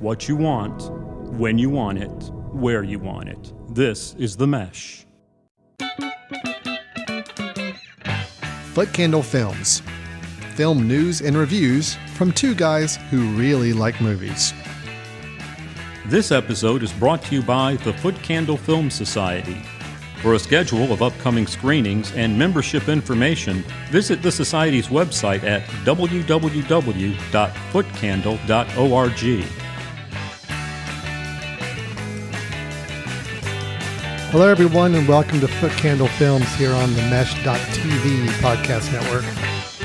what you want, when you want it, where you want it. This is The Mesh. Foot Candle Films. Film news and reviews from two guys who really like movies. This episode is brought to you by the Foot Candle Film Society. For a schedule of upcoming screenings and membership information, visit the Society's website at www.footcandle.org. Hello, everyone, and welcome to Foot Candle Films here on the Mesh.tv podcast network.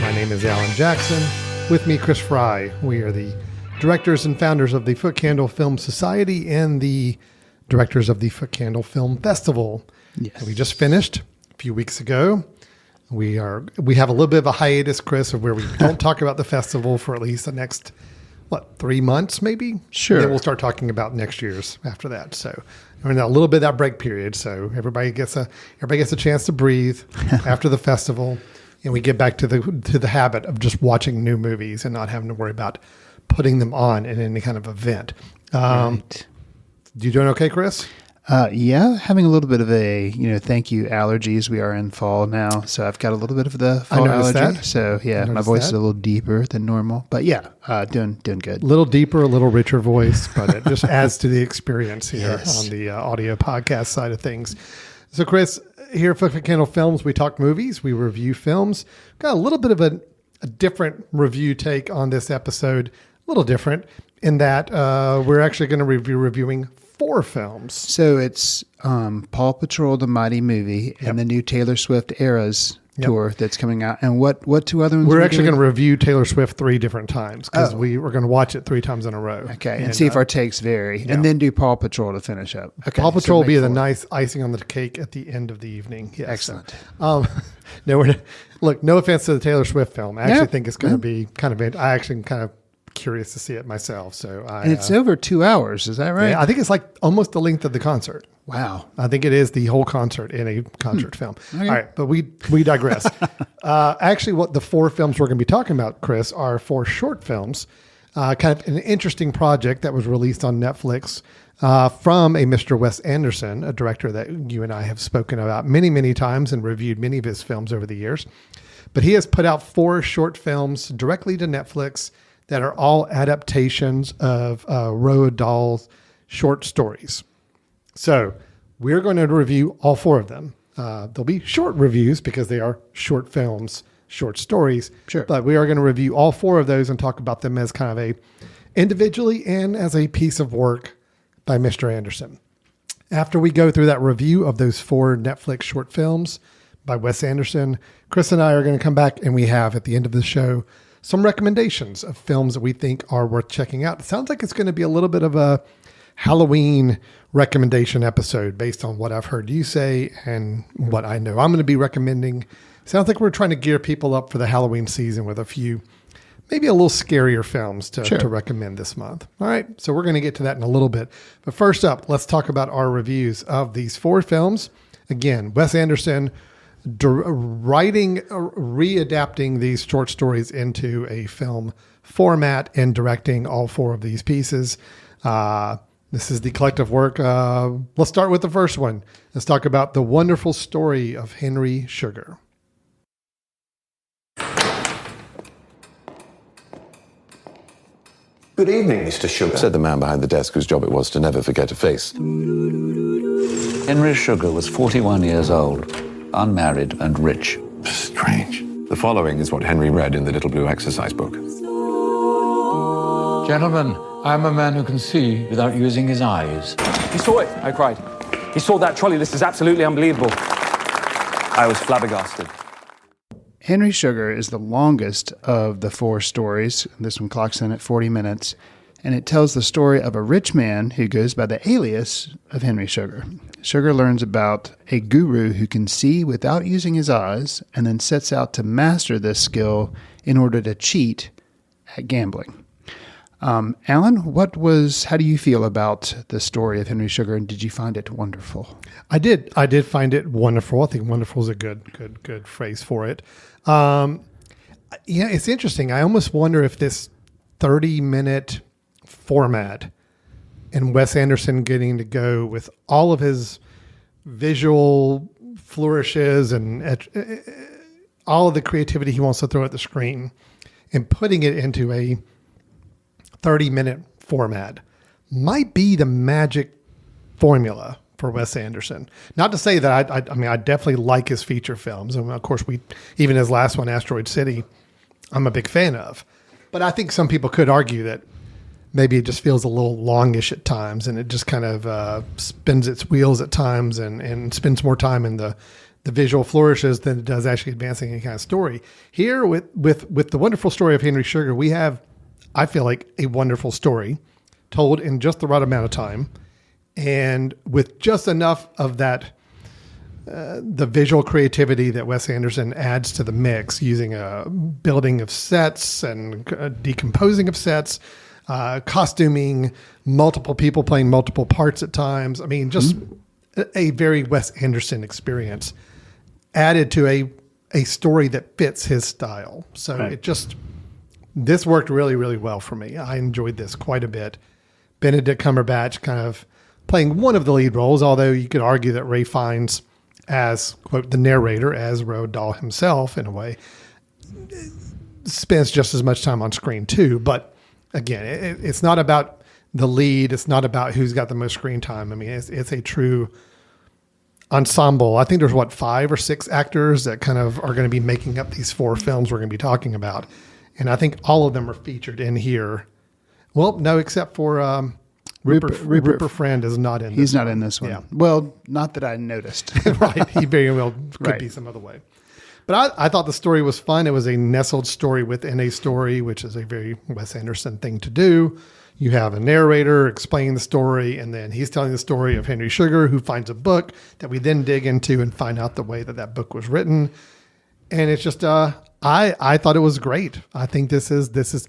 My name is Alan Jackson. With me, Chris Fry. We are the directors and founders of the Foot Candle Film Society and the directors of the Foot Candle Film Festival. Yes. We just finished a few weeks ago. We have a little bit of a hiatus, Chris, of where we don't talk about the festival for at least the next, 3 months maybe? Sure. And then we'll start talking about next year's after that. So we're in a little bit of that break period. So everybody gets a chance to breathe after the festival, and we get back to the habit of just watching new movies and not having to worry about putting them on in any kind of event. Right. You doing okay, Chris? Yeah, having a little bit of a, thank you allergies. We are in fall now, so I've got a little bit of the fall allergy. That. So yeah, my voice is a little deeper than normal, but yeah, doing good. A little deeper, a little richer voice, but it just adds to the experience here on the audio podcast side of things. So Chris, here at Foot Candle Films, we talk movies, we review films. Got a little bit of a different review take on this episode, a little different in that we're actually going to be reviewing 4 films. So it's Paw Patrol, the Mighty Movie, and the new Taylor Swift Eras tour that's coming out. And what 2 other ones? We're actually going to review Taylor Swift 3 different times because we were going to watch it 3 times in a row. Okay, and see if our takes vary, and then do Paw Patrol to finish up. Okay, Paw Patrol will be the nice icing on the cake at the end of the evening. Yes. Excellent. No offense to the Taylor Swift film. I actually think it's going to be I actually am kind of curious to see it myself. So and it's over 2 hours. Is that right? Yeah, I think it's like almost the length of the concert. Wow. I think it is the whole concert in a concert film. Okay. All right, but we digress. Actually, what the 4 films we're going to be talking about, Chris, are 4 short films. Kind of an interesting project that was released on Netflix from a Mr. Wes Anderson, a director that you and I have spoken about many, many times and reviewed many of his films over the years. But he has put out 4 short films directly to Netflix that are all adaptations of Roald Dahl's short stories. So we're going to review all 4 of them. They'll be short reviews because they are short films, short stories. Sure. But we are going to review all 4 of those and talk about them as kind of a individually and as a piece of work by Mr. Anderson. After we go through that review of those 4 Netflix short films by Wes Anderson, Chris and I are going to come back, and we have at the end of the show some recommendations of films that we think are worth checking out. It sounds like it's going to be a little bit of a Halloween recommendation episode based on what I've heard you say and what I know I'm going to be recommending. Sounds like we're trying to gear people up for the Halloween season with a few, maybe a little scarier films to recommend this month. All right, so we're going to get to that in a little bit. But first up, let's talk about our reviews of these 4 films. Again, Wes Anderson readapting these short stories into a film format and directing all 4 of these pieces. This is the collective work. Let's start with the first one. Let's talk about The Wonderful Story of Henry Sugar. Good evening, Mr. Sugar, said the man behind the desk whose job it was to never forget a face. Henry Sugar was 41 years old, unmarried and rich. Strange. The following is what Henry read in the little blue exercise book. Gentlemen, I'm a man who can see without using his eyes. He saw it, I cried. He saw that trolley. This is absolutely unbelievable. I was flabbergasted. Henry Sugar is the longest of the 4 stories. This one clocks in at 40 minutes. And it tells the story of a rich man who goes by the alias of Henry Sugar. Sugar learns about a guru who can see without using his eyes and then sets out to master this skill in order to cheat at gambling. Alan, how do you feel about the story of Henry Sugar, and did you find it wonderful? I did find it wonderful. I think wonderful is a good phrase for it. It's interesting. I almost wonder if this 30-minute format and Wes Anderson getting to go with all of his visual flourishes and all of the creativity he wants to throw at the screen and putting it into a 30-minute format might be the magic formula for Wes Anderson. Not to say that I mean, I definitely like his feature films. And of course, even his last one, Asteroid City, I'm a big fan of. But I think some people could argue that maybe it just feels a little longish at times, and it just kind of spins its wheels at times and spends more time in the visual flourishes than it does actually advancing any kind of story. Here with the wonderful story of Henry Sugar, we have, I feel like, a wonderful story told in just the right amount of time and with just enough of that the visual creativity that Wes Anderson adds to the mix, using a building of sets and decomposing of sets, costuming, multiple people playing multiple parts at times. I mean, just a very Wes Anderson experience added to a story that fits his style. So this worked really, really well for me. I enjoyed this quite a bit. Benedict Cumberbatch kind of playing one of the lead roles, although you could argue that Ralph Fiennes, as, quote, the narrator, as Roald Dahl himself in a way, spends just as much time on screen too. But again, it's not about the lead. It's not about who's got the most screen time. I mean, it's a true ensemble. I think there's 5 or 6 actors that kind of are going to be making up these 4 films we're going to be talking about. And I think all of them are featured in here. Well, no, except for Rupert Friend is not in this one. He's not in this one. Yeah. Well, not that I noticed. Right. He very well could Right. be some other way. But I thought the story was fun. It was a nestled story within a story, which is a very Wes Anderson thing to do. You have a narrator explaining the story, and then he's telling the story of Henry Sugar, who finds a book that we then dig into and find out the way that book was written. And it's just, I thought it was great. I think this is,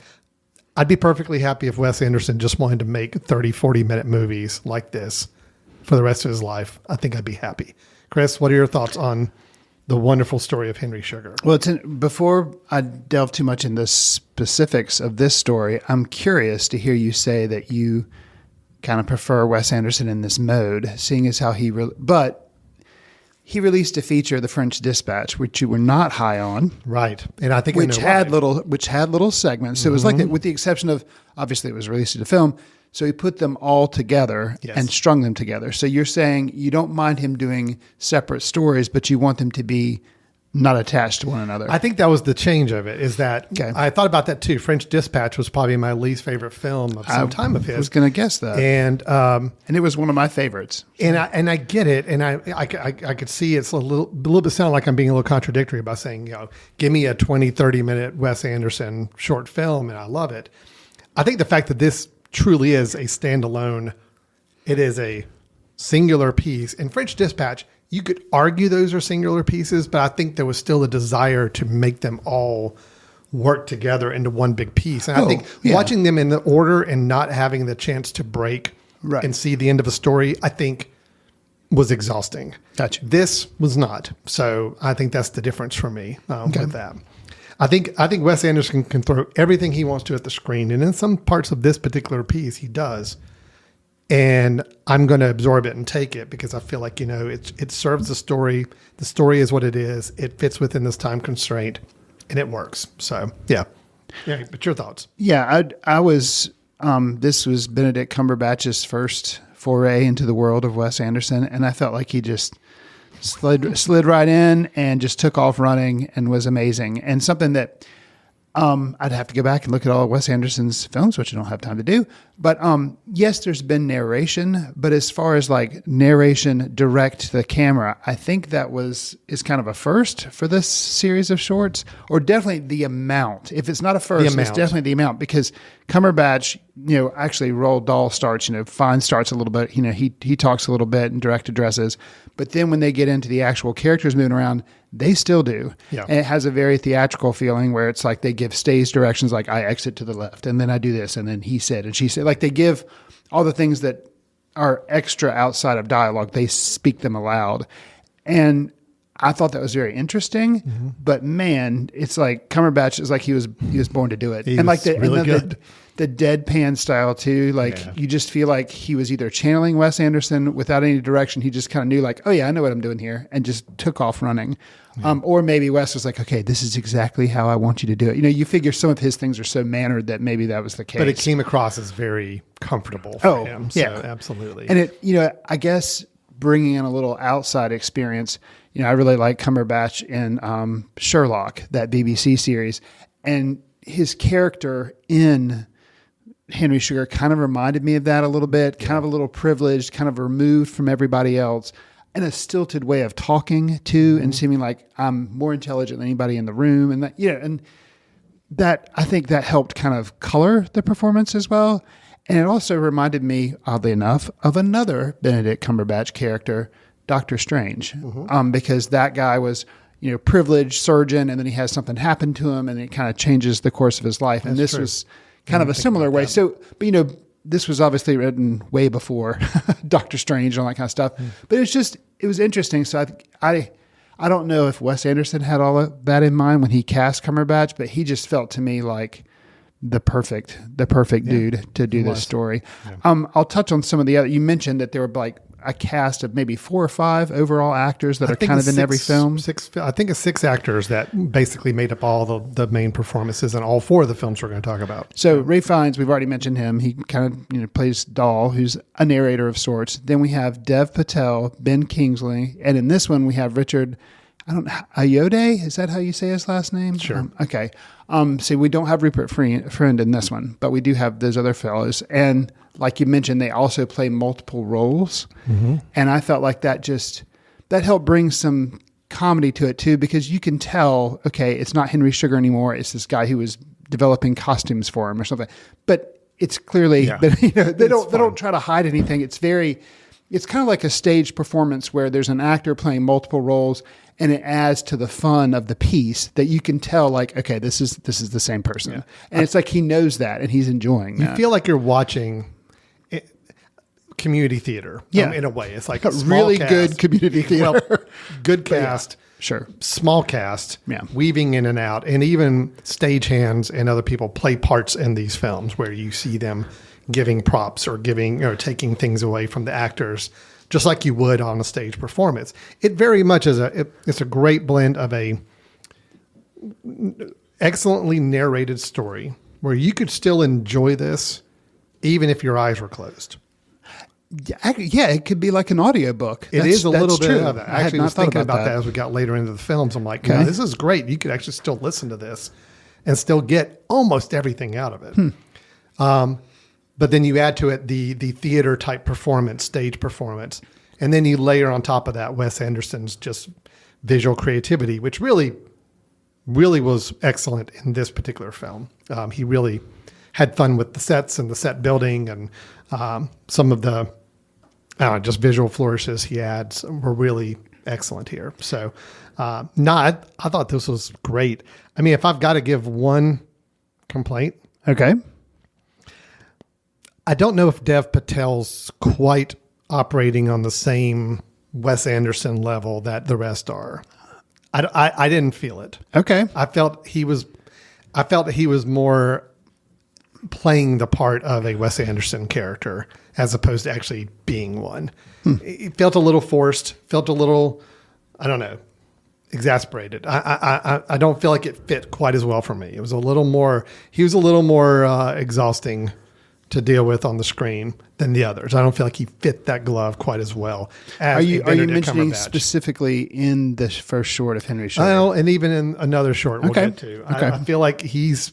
I'd be perfectly happy if Wes Anderson just wanted to make 30, 40-minute movies like this for the rest of his life. I think I'd be happy. Chris, what are your thoughts on the wonderful story of Henry Sugar? Well, before I delve too much into specifics of this story, I'm curious to hear you say that you kind of prefer Wes Anderson in this mode, seeing as how but he released a feature, The French Dispatch, which you were not high on. Right. And I think which had little segments. So it was like that, with the exception of, obviously it was released as a film. So he put them all together and strung them together. So you're saying you don't mind him doing separate stories, but you want them to be not attached to one another. I think that was the change of it, is that I thought about that too. French Dispatch was probably my least favorite film of some time of his. I was going to guess that. And it was one of my favorites. And I get it. And I could see it's a little bit sound like I'm being a little contradictory by saying, give me a 20, 30-minute Wes Anderson short film and I love it. I think the fact that this truly is a standalone, it is a singular piece. In French Dispatch, you could argue those are singular pieces, but I think there was still a desire to make them all work together into one big piece. And I think watching them in the order and not having the chance to break and see the end of a story, I think was exhausting. Gotcha. This was not. So I think that's the difference for me with that. I think Wes Anderson can throw everything he wants to at the screen. And in some parts of this particular piece, he does. And I'm going to absorb it and take it because I feel like, it serves the story. The story is what it is. It fits within this time constraint and it works. So, yeah. But your thoughts? Yeah, I was, this was Benedict Cumberbatch's first foray into the world of Wes Anderson. And I felt like he just slid right in and just took off running and was amazing. And something that, I'd have to go back and look at all of Wes Anderson's films, which I don't have time to do. But yes, there's been narration, but as far as like narration direct to the camera, I think that is kind of a first for this series of shorts, or definitely the amount. If it's not a first, it's definitely the amount, because Cumberbatch, actually Roald Dahl starts, Fiennes starts a little bit, he talks a little bit and direct addresses, but then when they get into the actual characters moving around, they still do. Yeah. And it has a very theatrical feeling where it's like they give stage directions, like I exit to the left and then I do this and then he said and she said. Like they give all the things that are extra outside of dialogue. They speak them aloud. And I thought that was very interesting, but man, it's like Cumberbatch is like he was born to do it, He and like was really good. the deadpan style too. Like you just feel like he was either channeling Wes Anderson without any direction. He just kind of knew like, oh yeah, I know what I'm doing here, and just took off running. Or maybe Wes was like, okay, this is exactly how I want you to do it. You figure some of his things are so mannered that maybe that was the case. But it came across as very comfortable for him. So yeah, absolutely. And it, I guess bringing in a little outside experience. I really like Cumberbatch in Sherlock, that BBC series, and his character in Henry Sugar kind of reminded me of that a little bit, kind of a little privileged, kind of removed from everybody else, and a stilted way of talking too, and seeming like I'm more intelligent than anybody in the room. And and that, I think that helped kind of color the performance as well. And it also reminded me, oddly enough, of another Benedict Cumberbatch character, Doctor Strange, because that guy was, privileged surgeon, and then he has something happen to him, and it kind of changes the course of his life. And this was kind of a similar way. So, but this was obviously written way before Doctor Strange and all that kind of stuff. But it was interesting. So I don't know if Wes Anderson had all of that in mind when he cast Cumberbatch, but he just felt to me like the perfect dude to do this story. Yeah. I'll touch on some of the other. You mentioned that there were like a cast of maybe 4 or 5 overall actors that are kind of in every film. I think it's 6 actors that basically made up all the main performances in all 4 of the films we're going to talk about. So Ralph Fiennes, we've already mentioned him. He kind of plays Dahl, who's a narrator of sorts. Then we have Dev Patel, Ben Kingsley, and in this one we have Richard. Ayoade? Is that how you say his last name? Sure. Okay. So we don't have Rupert Friend in this one, but we do have those other fellows. And like you mentioned, they also play multiple roles. And I felt like that helped bring some comedy to it too, because you can tell, okay, it's not Henry Sugar anymore. It's this guy who was developing costumes for him or something. But it's clearly, they don't try to hide anything. It's kind of like a stage performance where there's an actor playing multiple roles, and it adds to the fun of the piece that you can tell, like, okay, this is the same person. Yeah. And it's like he knows that and he's enjoying that. You feel like you're watching community theater in a way. It's like a really good community theater. Well, good cast. Sure. Small cast, weaving in and out, and even stagehands and other people play parts in these films where you see them giving props or taking things away from the actors, just like you would on a stage performance. It very much is it's a great blend of a excellently narrated story where you could still enjoy this even if your eyes were closed. Yeah, it could be like an audiobook. It is a little bit of that. I actually was thinking about that as we got later into the films. I'm like, no, this is great. You could actually still listen to this and still get almost everything out of it. But then you add to it the theater type performance, stage performance. And then you layer on top of that Wes Anderson's just visual creativity, which really, really was excellent in this particular film. He really had fun with the sets and the set building, and some of the just visual flourishes he had were really excellent here. So I thought this was great. I mean, if I've got to give one complaint. Okay. I don't know if Dev Patel's quite operating on the same Wes Anderson level that the rest are. I didn't feel it. Okay. I felt he was more playing the part of a Wes Anderson character as opposed to actually being one. It felt a little forced, felt a little, I don't know, exasperated. I don't feel like it fit quite as well for me. He was a little more exhausting to deal with on the screen than the others. I don't feel like he fit that glove quite as well. As are you mentioning specifically in the first short of Henry Sugar? Well, and even in another short we'll get to. Okay. I feel like he's.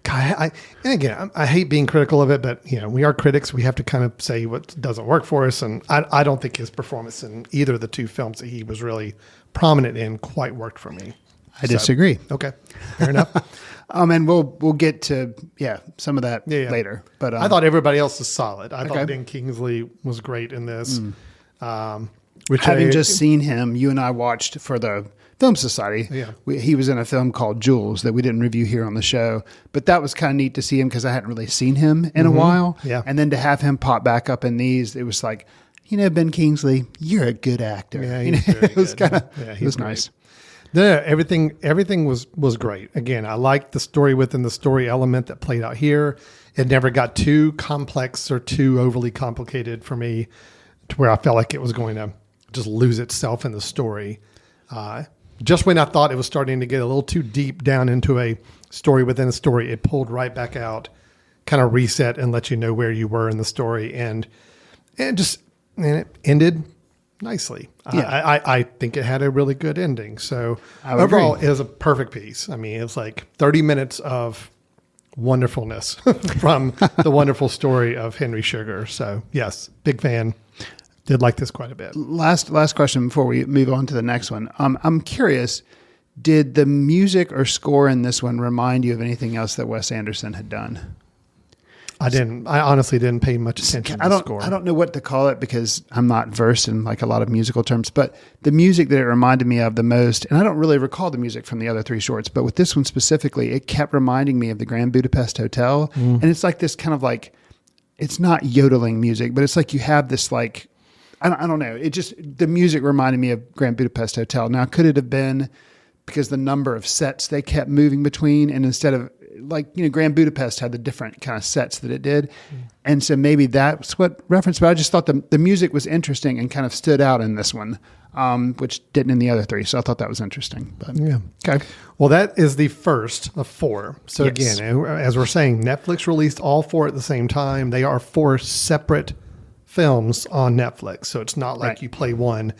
And again, I hate being critical of it, but we are critics. We have to kind of say what doesn't work for us, and I don't think his performance in either of the 2 films that he was really prominent in quite worked for me. I disagree. Okay, fair enough. And we'll get to some of that later. But I thought everybody else was solid. I thought Ben Kingsley was great in this. Having just seen him, you and I watched for the Film Society. Yeah. He was in a film called Jules that we didn't review here on the show, but that was kind of neat to see him because I hadn't really seen him in a while. Yeah. And then to have him pop back up in these, it was like, Ben Kingsley, you're a good actor. Yeah, You know, he's very it was good. kind of, Yeah, it he's was great. nice. No, everything was great. Again, I liked the story within the story element that played out here. It never got too complex or too overly complicated for me to where I felt like it was going to just lose itself in the story. Just when I thought it was starting to get a little too deep down into a story within a story, it pulled right back out, kind of reset and let you know where you were in the story. And it ended nicely. Yeah. I think it had a really good ending. So I would overall, agree. it was a perfect piece. I mean, it's like 30 minutes of wonderfulness from the wonderful story of Henry Sugar. So yes, big fan. Did like this quite a bit. Last question before we move on to the next one. I'm curious, did the music or score in this one remind you of anything else that Wes Anderson had done? I honestly didn't pay much attention to the score. I don't know what to call it because I'm not versed in like a lot of musical terms, but the music that it reminded me of the most, and I don't really recall the music from the other three shorts, but with this one specifically, it kept reminding me of the Grand Budapest Hotel. And it's like this kind of like, it's not yodeling music, but it's like you have this like, I don't know. It just, the music reminded me of Grand Budapest Hotel. Now, could it have been because the number of sets they kept moving between, and instead of like, Grand Budapest had the different kind of sets that it did. And so maybe that's what referenced, but I just thought the music was interesting and kind of stood out in this one, which didn't in the other three. So I thought that was interesting. But Yeah. okay. Well, that is the first of 4. So Yes. again, as we're saying, Netflix released all 4 at the same time. They are 4 separate films on Netflix. So it's not like Right. you play one,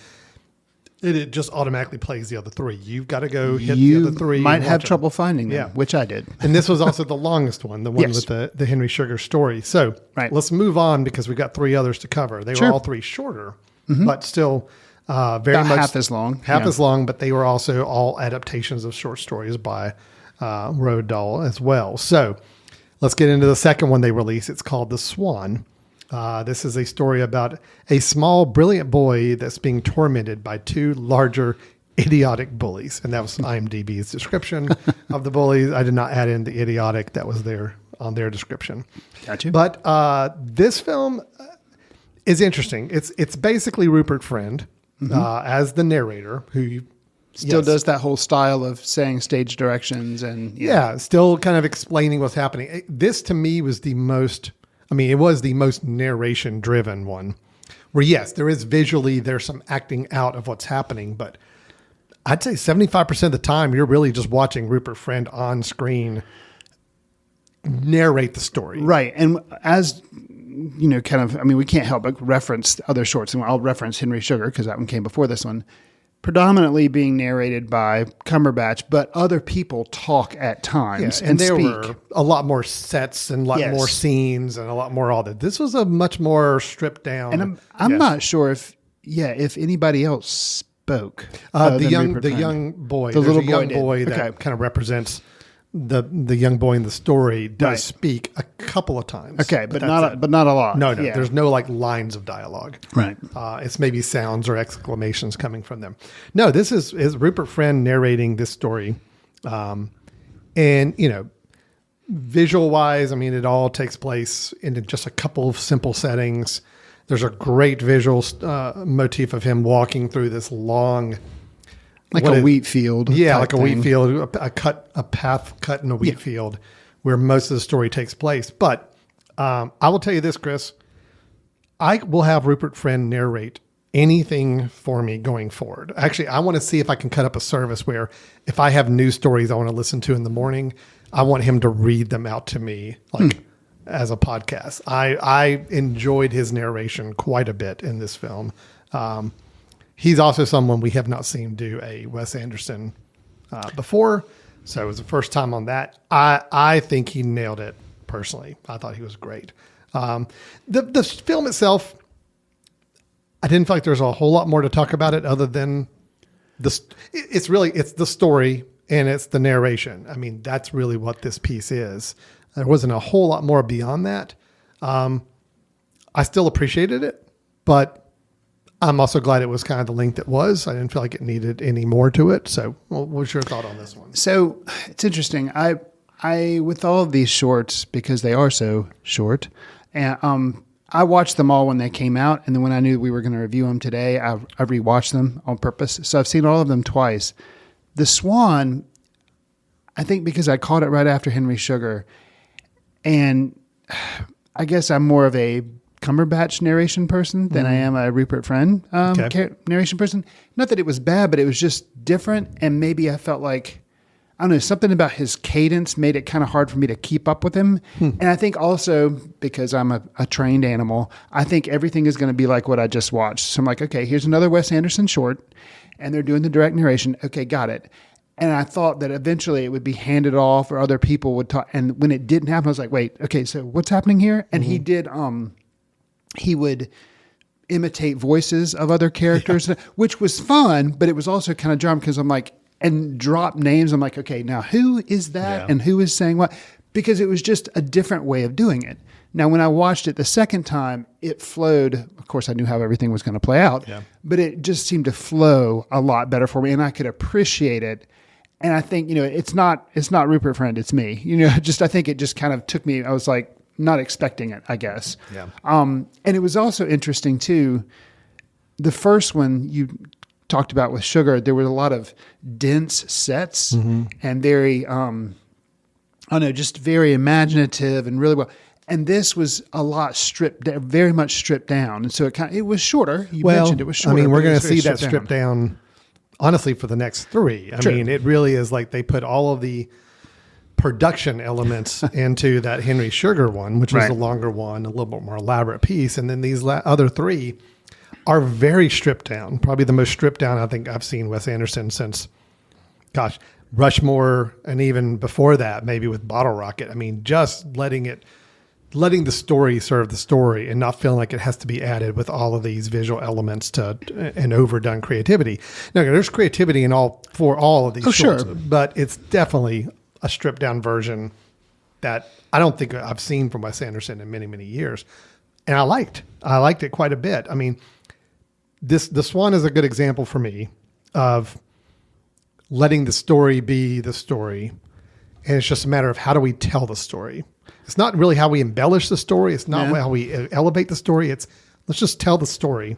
it just automatically plays the other 3. You've got to go hit You the other 3. might and have watch them. trouble finding them, Yeah. which I did. And this was also the longest one, the one Yes. with the Henry Sugar story. So Right. let's move on because we've got 3 others to cover. They Sure. were all 3 shorter, but still very About much half as long. Half Yeah. as long, but they were also all adaptations of short stories by Roald Dahl as well. So let's get into the second one they released. It's called The Swan. This is a story about a small, brilliant boy that's being tormented by 2 larger, idiotic bullies. And that was IMDb's description of the bullies. I did not add in the idiotic that was there on their description. Gotcha. But this film is interesting. It's basically Rupert Friend as the narrator, who Still yes. does that whole style of saying stage directions and Yeah, still kind of explaining what's happening. This to me was the most, it was the most narration driven one where yes, there is visually, there's some acting out of what's happening, but I'd say 75% of the time you're really just watching Rupert Friend on screen narrate the story. Right. And as kind of, we can't help but reference other shorts, and I'll reference Henry Sugar because that one came before this one, predominantly being narrated by Cumberbatch, but other people talk at times And and there speak. were a lot more sets and a lot Yes. more scenes and a lot more all that. This was a much more stripped down. And I'm Yes. not sure if anybody else spoke. The than young Rupert the Friend. young boy, The there's little a young boy did. boy that Okay. kind of represents the young boy in the story does Right. speak a couple of times. Okay, but that's not it. but not a lot. No, Yeah. there's no like lines of dialogue. Right. It's maybe sounds or exclamations coming from them. No, this is Rupert Friend narrating this story. And, visual wise, it all takes place in just a couple of simple settings. There's a great visual motif of him walking through this long, Like what a is- wheat field. yeah, type like a thing. wheat field, a path cut in a wheat field where most of the story takes place. But I will tell you this, Chris, I will have Rupert Friend narrate anything for me going forward. Actually, I want to see if I can cut up a service where if I have news stories I want to listen to in the morning, I want him to read them out to me as a podcast. I enjoyed his narration quite a bit in this film. He's also someone we have not seen do a Wes Anderson before. So it was the first time on that. I think he nailed it personally. I thought he was great. The film itself, I didn't feel like there's a whole lot more to talk about it other than it's the story and it's the narration. That's really what this piece is. There wasn't a whole lot more beyond that. I still appreciated it, but I'm also glad it was kind of the length it was. I didn't feel like it needed any more to it. So what's your thought on this one? So it's interesting. I with all of these shorts, because they are so short, and I watched them all when they came out, and then when I knew we were going to review them today, I rewatched them on purpose. So I've seen all of them twice. The Swan, I think because I caught it right after Henry Sugar, and I guess I'm more of a Cumberbatch narration person than I am a Rupert Friend narration person. Not that it was bad, but it was just different, and maybe I felt like, I don't know, something about his cadence made it kind of hard for me to keep up with him. And I think also because I'm a trained animal, I think everything is going to be like what I just watched. So I'm like, okay, here's another Wes Anderson short, and they're doing the direct narration. Okay, got it. And I thought that eventually it would be handed off or other people would talk. And when it didn't happen, I was like, wait, okay, so what's happening here? And he did, he would imitate voices of other characters, which was fun, but it was also kind of jarring because I'm like, and drop names. I'm like, okay, now who is that and who is saying what? Because it was just a different way of doing it. Now, when I watched it the second time, it flowed. Of course, I knew how everything was going to play out, but it just seemed to flow a lot better for me, and I could appreciate it. And I think, it's not Rupert Friend, it's me. I think it just kind of took me. I was like not expecting it, I guess. Yeah. And it was also interesting too. The first one you talked about with Sugar, there was a lot of dense sets and very, just very imaginative and really well. And this was a lot very much stripped down. And so it was shorter. You mentioned it was shorter. I mean, we're going to see that stripped down, honestly, for the next three. I mean, it really is like they put all of the production elements into that Henry Sugar one, which was the longer one, a little bit more elaborate piece. And then these other three are very stripped down. Probably the most stripped down I think I've seen Wes Anderson since, Rushmore, and even before that, maybe with Bottle Rocket. I mean, just letting the story serve the story and not feeling like it has to be added with all of these visual elements to an overdone creativity. Now, there's creativity for all of these shorts, but it's definitely a stripped down version that I don't think I've seen from Wes Anderson in many, many years. And I liked it quite a bit. I mean, the Swan is a good example for me of letting the story be the story. And it's just a matter of how do we tell the story. It's not really how we embellish the story. It's not how we elevate the story. It's let's just tell the story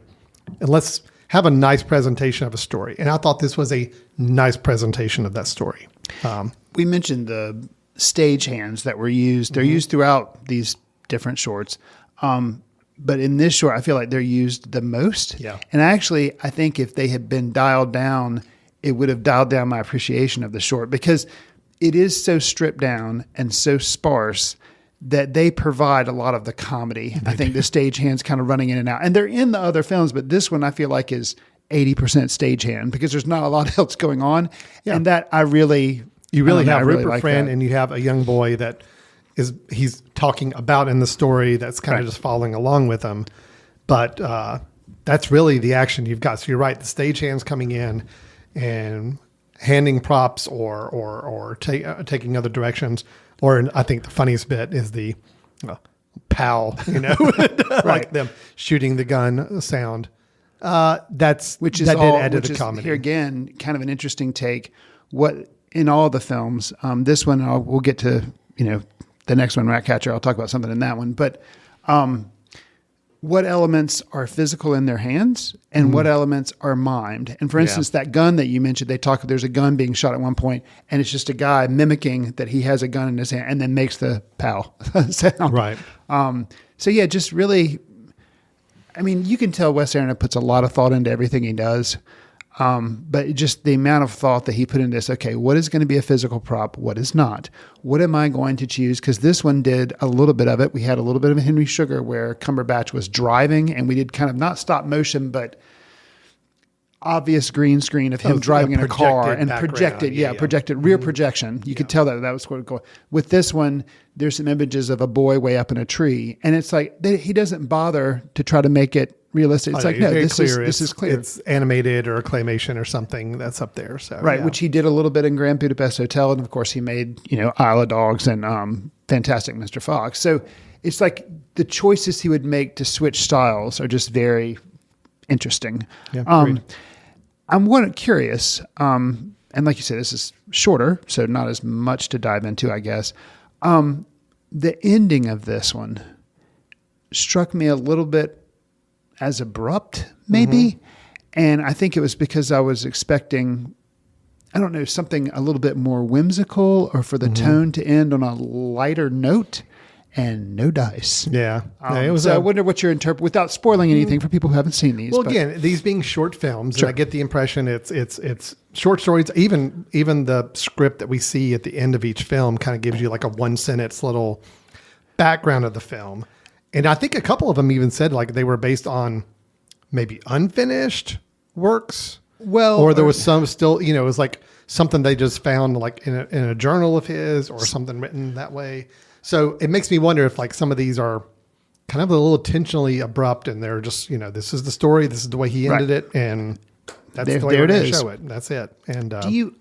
and let's have a nice presentation of a story. And I thought this was a nice presentation of that story. We mentioned the stage hands that were used. They're used throughout these different shorts. But in this short, I feel like they're used the most. Yeah. And actually, I think if they had been dialed down, it would have dialed down my appreciation of the short because it is so stripped down and so sparse that they provide a lot of the comedy. I think the stage hands kind of running in and out. And they're in the other films, but this one I feel like is 80% stagehand because there's not a lot else going on. Yeah. And that I really... You really have Rupert Friend and you have a young boy that he's talking about in the story that's kind of just following along with him. But that's really the action you've got. So you're right. The stagehands coming in and handing props or taking other directions. Or I think the funniest bit is the pow, like them shooting the gun sound. That did add to the comedy. Here again, kind of an interesting take. In all the films, this one we'll get to, the next one, Ratcatcher. I'll talk about something in that one. But what elements are physical in their hands and what elements are mimed? And for instance, that gun that you mentioned, there's a gun being shot at one point, and it's just a guy mimicking that he has a gun in his hand and then makes the pow sound. Right. So yeah, just really, I mean, you can tell Wes Anderson puts a lot of thought into everything he does. But just the amount of thought that he put into this, okay, what is going to be a physical prop? What is not? What am I going to choose? Because this one did a little bit of it. We had a little bit of a Henry Sugar where Cumberbatch was driving and we did kind of not stop motion, but obvious green screen of him driving in a car and projected, projected rear projection. You could tell that was going to go. With this one, there's some images of a boy way up in a tree. And it's like, he doesn't bother to try to make it realistic. It's this is clear. It's animated or claymation or something that's up there. So which he did a little bit in Grand Budapest Hotel, and of course he made Isle of Dogs and Fantastic Mr. Fox. So it's like the choices he would make to switch styles are just very interesting. Yeah, I'm curious, and like you said, this is shorter, so not as much to dive into, I guess. The ending of this one. struck me a little bit as abrupt, maybe. And I think it was because I was expecting, I don't know, something a little bit more whimsical or for the tone to end on a lighter note. And no dice. Yeah. It was so I wonder what your without spoiling anything for people who haven't seen these. Well, but- again, these being short films, and I get the impression it's short stories. Even the script that we see at the end of each film kind of gives you like a 1-sentence little background of the film. And I think a couple of them even said like they were based on maybe unfinished works. Well, or there was some still, it was like something they just found like in a journal of his or something written that way. So it makes me wonder if like some of these are kind of a little intentionally abrupt and they're just, this is the story. This is the way he ended it. And that's the way there we're it going to is. show it. That's it. And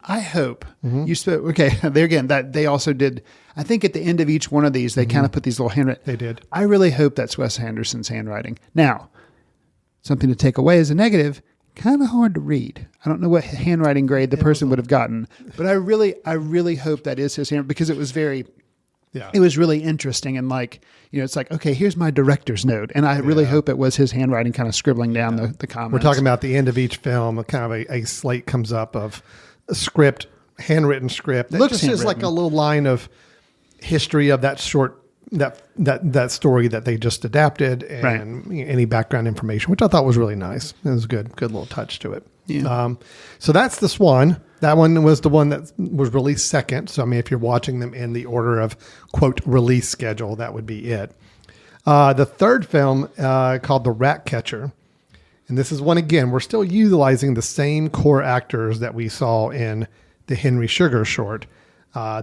I hope you spoke, okay, there again, that they also did, I think at the end of each one of these, they kind of put these little handwritten. They did. I really hope that's Wes Anderson's handwriting. Now, something to take away as a negative, kind of hard to read. I don't know what handwriting grade the person would have gotten, but I really hope that is his handwriting because it was it was really interesting. And like, it's like, okay, here's my director's note. And I really hope it was his handwriting kind of scribbling down the comments. we're talking about the end of each film, kind of a slate comes up of a script, handwritten script. That Looks just is like handwritten. a little line of history of that short, that story that they just adapted and any background information, which I thought was really nice. It was good little touch to it. Yeah. So that's The Swan. That one was the one that was released second. So, I mean, if you're watching them in the order of, quote, release schedule, that would be it. The third film called The Rat Catcher. And this is one, again, we're still utilizing the same core actors that we saw in the Henry Sugar short.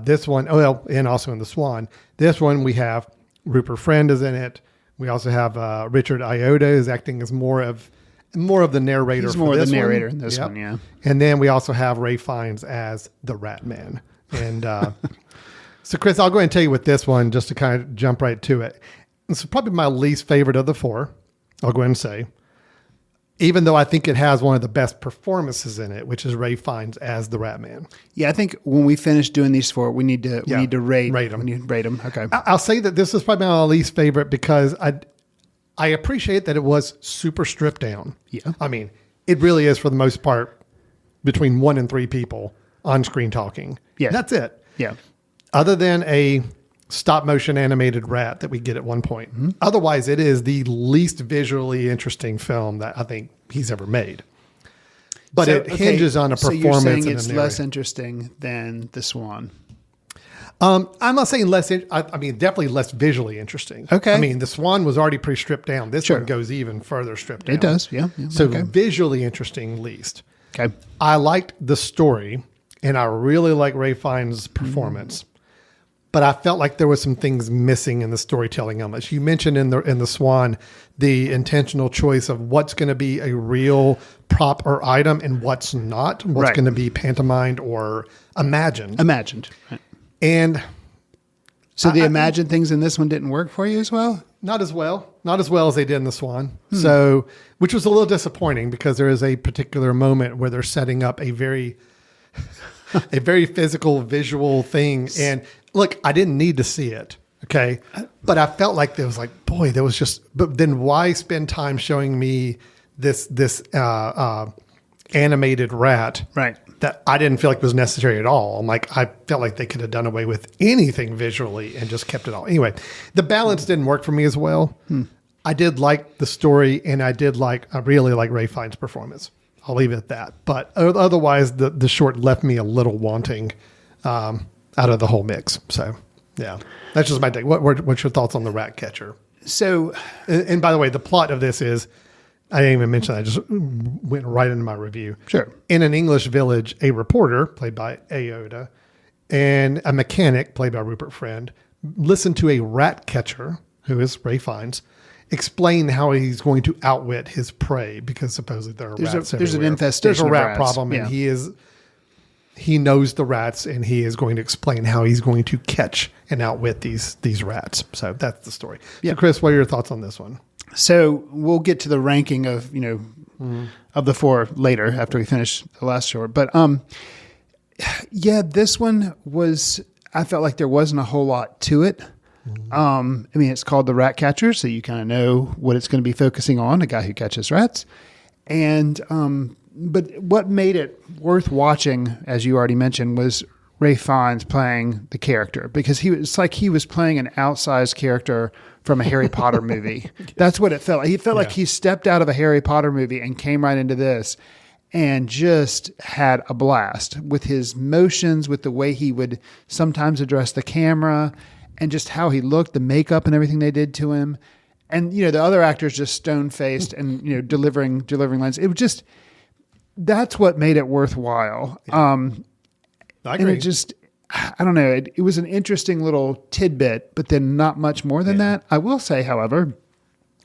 This one, and also in The Swan. This one, we have Rupert Friend is in it. We also have Richard Iota is acting as more of the narrator. He's more for the this narrator one. in this one, yeah. And then we also have Ray Fiennes as the Rat Man. And so, Chris, I'll go ahead and tell you with this one, just to kind of jump right to it. This is probably my least favorite of the four, I'll go ahead and say. Even though I think it has one of the best performances in it, which is Ray Fiennes as the Rat Man. Yeah, I think when we finish doing these four, we need to rate them. We need to rate them. Okay. I'll say that this is probably my least favorite because I appreciate that it was super stripped down. Yeah. I mean, it really is for the most part between 1 and 3 people on screen talking. Yeah. That's it. Yeah. Other than a stop motion animated rat that we get at one point. Mm-hmm. Otherwise, it is the least visually interesting film that I think he's ever made. But it hinges on a performance. So you're saying and it's less interesting than The Swan. I'm not saying less. I mean, definitely less visually interesting. Okay. I mean, The Swan was already pretty stripped down. This Sure. one goes even further stripped down. It does, yeah. So okay. visually interesting, least. Okay. I liked the story, and I really like Ray Fiennes' performance. But I felt like there was some things missing in the storytelling elements. You mentioned in the Swan the intentional choice of what's going to be a real prop or item and what's not. What's going to be pantomimed or imagined. Imagined. Right. And so the imagined things in this one didn't work for you as well? not as well as they did in the Swan. So, which was a little disappointing because there is a particular moment where they're setting up a very physical, visual thing. And look, I didn't need to see it. Okay. But I felt like there was like, boy, there was just, but then why spend time showing me this animated rat? Right. That I didn't feel like was necessary at all. I'm like, I felt like they could have done away with anything visually and just kept it all. Anyway, the balance didn't work for me as well. I did like the story, and I really like Ray Fiennes' performance. I'll leave it at that. But otherwise, the short left me a little wanting out of the whole mix. So, yeah, that's just my take. What's your thoughts on The Rat Catcher? So, and by the way, the plot of this is, I didn't even mention that. I just went right into my review. Sure. In an English village, a reporter, played by Iota, and a mechanic, played by Rupert Friend, listen to a rat catcher, who is Ray Fiennes, explain how he's going to outwit his prey because supposedly there are rats there's an everywhere. infestation There's a of rat rats. problem, and Yeah. he knows the rats, and he is going to explain how he's going to catch and outwit these rats. So that's the story. Yeah. So, Chris, what are your thoughts on this one? So we'll get to the ranking of, of the four later after we finish the last short. But yeah, this one was, I felt like there wasn't a whole lot to it. I mean, it's called The Rat Catcher, so you kind of know what it's going to be focusing on, a guy who catches rats. And but what made it worth watching, as you already mentioned, was Ralph Fiennes playing the character, because it's like he was playing an outsized character from a Harry Potter movie. That's what it felt like. He felt like he stepped out of a Harry Potter movie and came right into this and just had a blast with his motions, with the way he would sometimes address the camera, and just how he looked, the makeup and everything they did to him. And, the other actors just stone-faced and, delivering lines. It was just, that's what made it worthwhile. I agree. And it just, I don't know, it was an interesting little tidbit, but then not much more than that. I will say, however,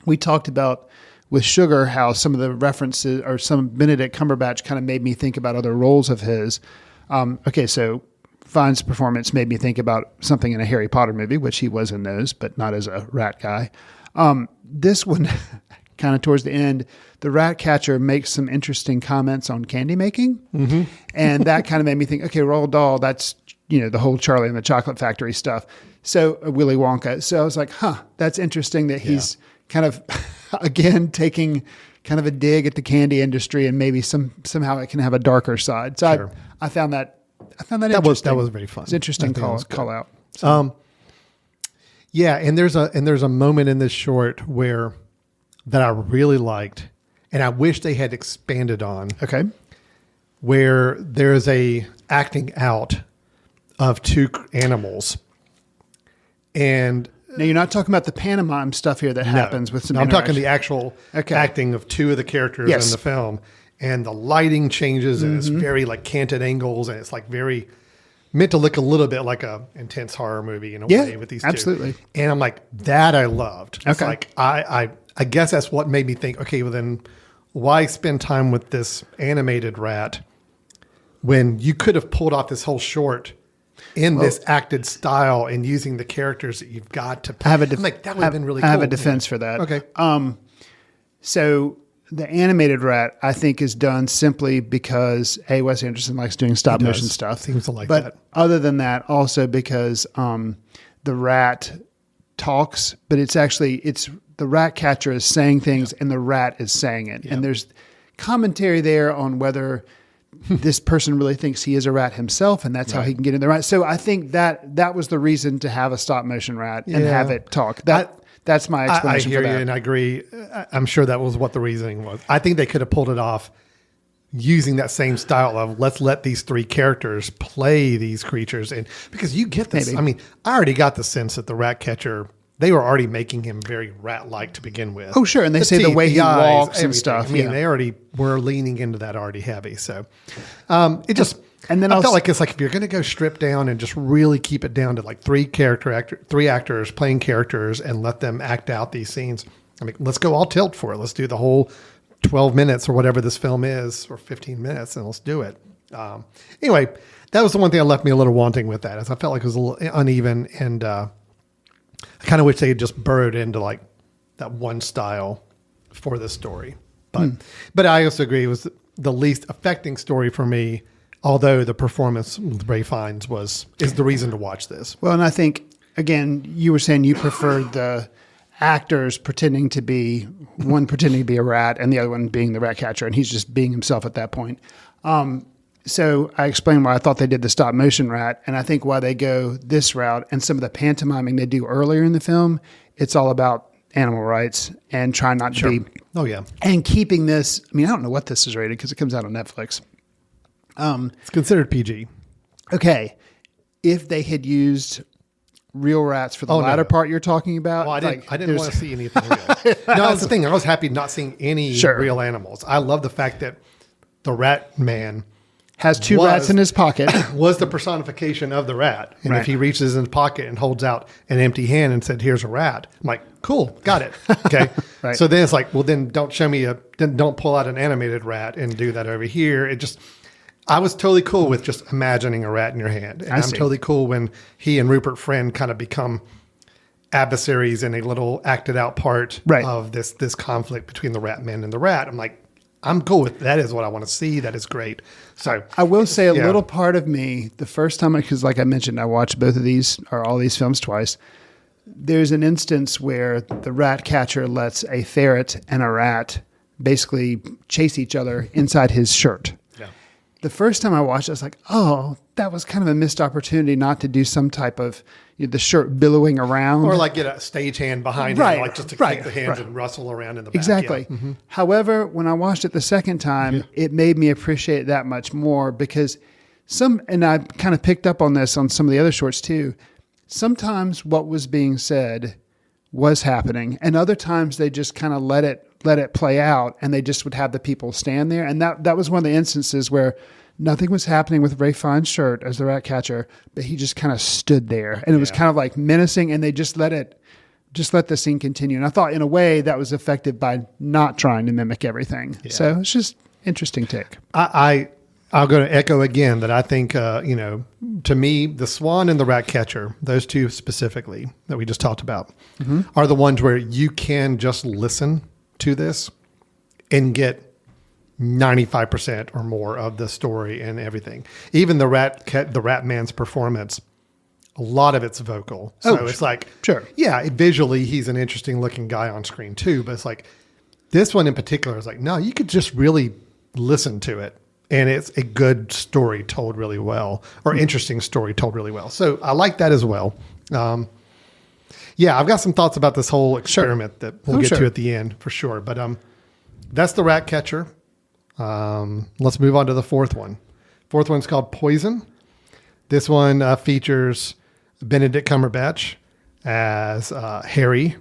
we talked about with Sugar how some of the references, or some Benedict Cumberbatch kind of made me think about other roles of his. Okay, so Fiennes' performance made me think about something in a Harry Potter movie, which he was in those, but not as a rat guy. This one, kind of towards the end, the rat catcher makes some interesting comments on candy making. Mm-hmm. And that kind of made me think, okay, Roald Dahl, that's, the whole Charlie and the Chocolate Factory stuff. So Willy Wonka. So I was like, that's interesting that he's kind of, again, taking kind of a dig at the candy industry, and maybe somehow it can have a darker side. So sure. I found that interesting. That was very fun. It's interesting call out. So. Yeah, and there's a moment in this short that I really liked, and I wish they had expanded on. Okay, where there's a acting out of two animals, and now you're not talking about the pantomime stuff here that happens with some. I'm talking the actual acting of two of the characters in the film, and the lighting changes, and it's very like canted angles, and it's like very meant to look a little bit like a intense horror movie in a way with these two. Absolutely. And I'm like, that I loved. It's like, I guess that's what made me think, okay, well then why spend time with this animated rat when you could have pulled off this whole short in this acted style and using the characters that you've got to play. I'm like, that would have been really cool. I have a defense for that. Okay. So the animated rat, I think, is done simply because Wes Anderson likes doing stop motion stuff. Seems to like but that. Other than that, also because the rat talks, but it's the rat catcher is saying things and the rat is saying it. And there's commentary there on whether this person really thinks he is a rat himself, and that's how he can get in the rat. So I think that was the reason to have a stop motion rat and have it talk. That's my explanation. I hear for that. you, and I agree. I'm sure that was what the reasoning was. I think they could have pulled it off using that same style of let's let these three characters play these creatures, and because you get this. Maybe. I mean, I already got the sense that the rat catcher, they were already making him very rat-like to begin with. Oh, sure, and they say the way he walks and everything. stuff. I mean, they already were leaning into that already heavy. So it just. And then I felt like it's like if you're going to go strip down and just really keep it down to like three actors playing characters and let them act out these scenes. I mean, let's go all tilt for it. Let's do the whole 12 minutes or whatever this film is, or 15 minutes, and let's do it. Anyway, that was the one thing that left me a little wanting with that, is I felt like it was a little uneven, and I kind of wish they had just burrowed into like that one style for this story. But I also agree it was the least affecting story for me. Although the performance with Ralph Fiennes is the reason to watch this. Well, and I think, again, you were saying you preferred the actors pretending to be a rat and the other one being the rat catcher, and he's just being himself at that point. So I explained why I thought they did the stop motion rat, and I think why they go this route and some of the pantomiming they do earlier in the film, it's all about animal rights and trying not to be. Oh, yeah. And keeping this, I mean, I don't know what this is rated because it comes out on Netflix. It's considered PG. Okay. If they had used real rats for the latter part you're talking about. Well, I didn't want to see anything real. No, that's the thing. I was happy not seeing any real animals. I love the fact that the rat man has two rats in his pocket. Was the personification of the rat. And if he reaches in his pocket and holds out an empty hand and said, here's a rat, I'm like, cool, got it. Okay. So then it's like, well, then don't pull out an animated rat and do that over here. I was totally cool with just imagining a rat in your hand. And I'm totally cool when he and Rupert Friend kind of become adversaries in a little acted out part of this conflict between the rat man and the rat. I'm like, I'm cool with that. Is what I want to see. That is great. So I will say a little part of me, the first time, because like I mentioned, I watched both of these or all these films twice. there's an instance where the rat catcher lets a ferret and a rat basically chase each other inside his shirt. Yeah. The first time I watched it, I was like, oh, that was kind of a missed opportunity not to do some type of the shirt billowing around. Or like get a stagehand behind Right, him, like just to right, kick the hands right. and rustle around in the back. Exactly. Yeah. Mm-hmm. However, when I watched it the second time, it made me appreciate it that much more because and I kind of picked up on this on some of the other shorts too. Sometimes what was being said was happening, and other times they just kind of let it play out, and they just would have the people stand there. And that was one of the instances where nothing was happening with Ray Fiennes' shirt as the rat catcher, but he just kind of stood there, and it was kind of like menacing, and they just let the scene continue. And I thought in a way that was effective by not trying to mimic everything. Yeah. So it's just interesting take. I'll go to echo again that I think, to me, the Swan and the Rat Catcher, those two specifically that we just talked about, are the ones where you can just listen to this and get 95% or more of the story and everything. Even the Rat Man's performance, a lot of it's vocal. So it's like, yeah, visually he's an interesting looking guy on screen too, but it's like this one in particular is like, no, you could just really listen to it. And it's a good story told really well, or interesting story told really well. So I like that as well. I've got some thoughts about this whole experiment that we'll get to at the end for sure. But that's the Rat Catcher. Let's move on to the fourth one. Fourth one's called Poison. This one features Benedict Cumberbatch as Harry.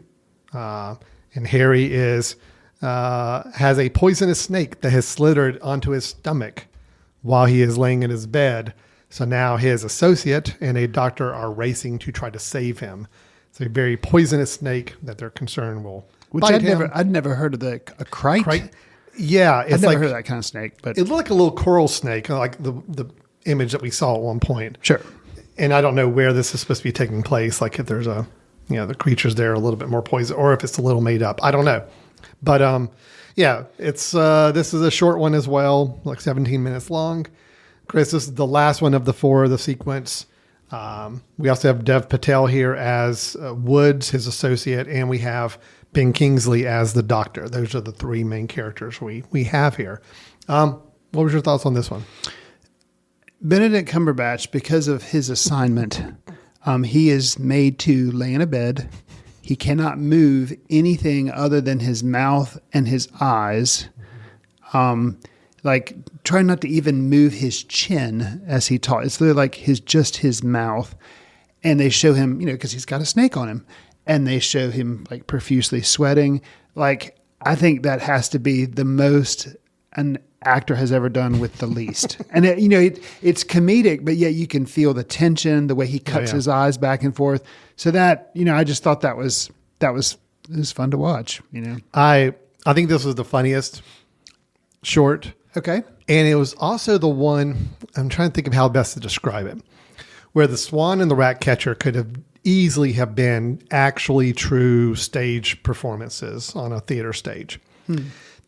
And Harry has a poisonous snake that has slithered onto his stomach while he is laying in his bed. So now his associate and a doctor are racing to try to save him. It's a very poisonous snake that they're concerned will bite him. I'd never heard of a crite. Yeah, it's I'd never like heard of that kind of snake, but it looked like a little coral snake, like the image that we saw at one point. Sure. And I don't know where this is supposed to be taking place. Like if there's the creatures there are a little bit more poison, or if it's a little made up. I don't know. But it's this is a short one as well, like 17 minutes long. Chris, this is the last one of the four of the sequence. We also have Dev Patel here as Woods, his associate, and we have Ben Kingsley as the doctor. Those are the three main characters we have here. What was your thoughts on this one? Benedict Cumberbatch, because of his assignment, he is made to lay in a bed. He cannot move anything other than his mouth and his eyes. Like try not to even move his chin as he talks. It's literally like just his mouth. And they show him, because he's got a snake on him, and they show him like profusely sweating. Like, I think that has to be the most an actor has ever done with the least. And it's comedic, but yet you can feel the tension, the way he cuts his eyes back and forth. So that, I just thought it was fun to watch, I think this was the funniest short. Okay. And it was also the one, I'm trying to think of how best to describe it, where the Swan and the Rat Catcher could have easily have been actually true stage performances on a theater stage.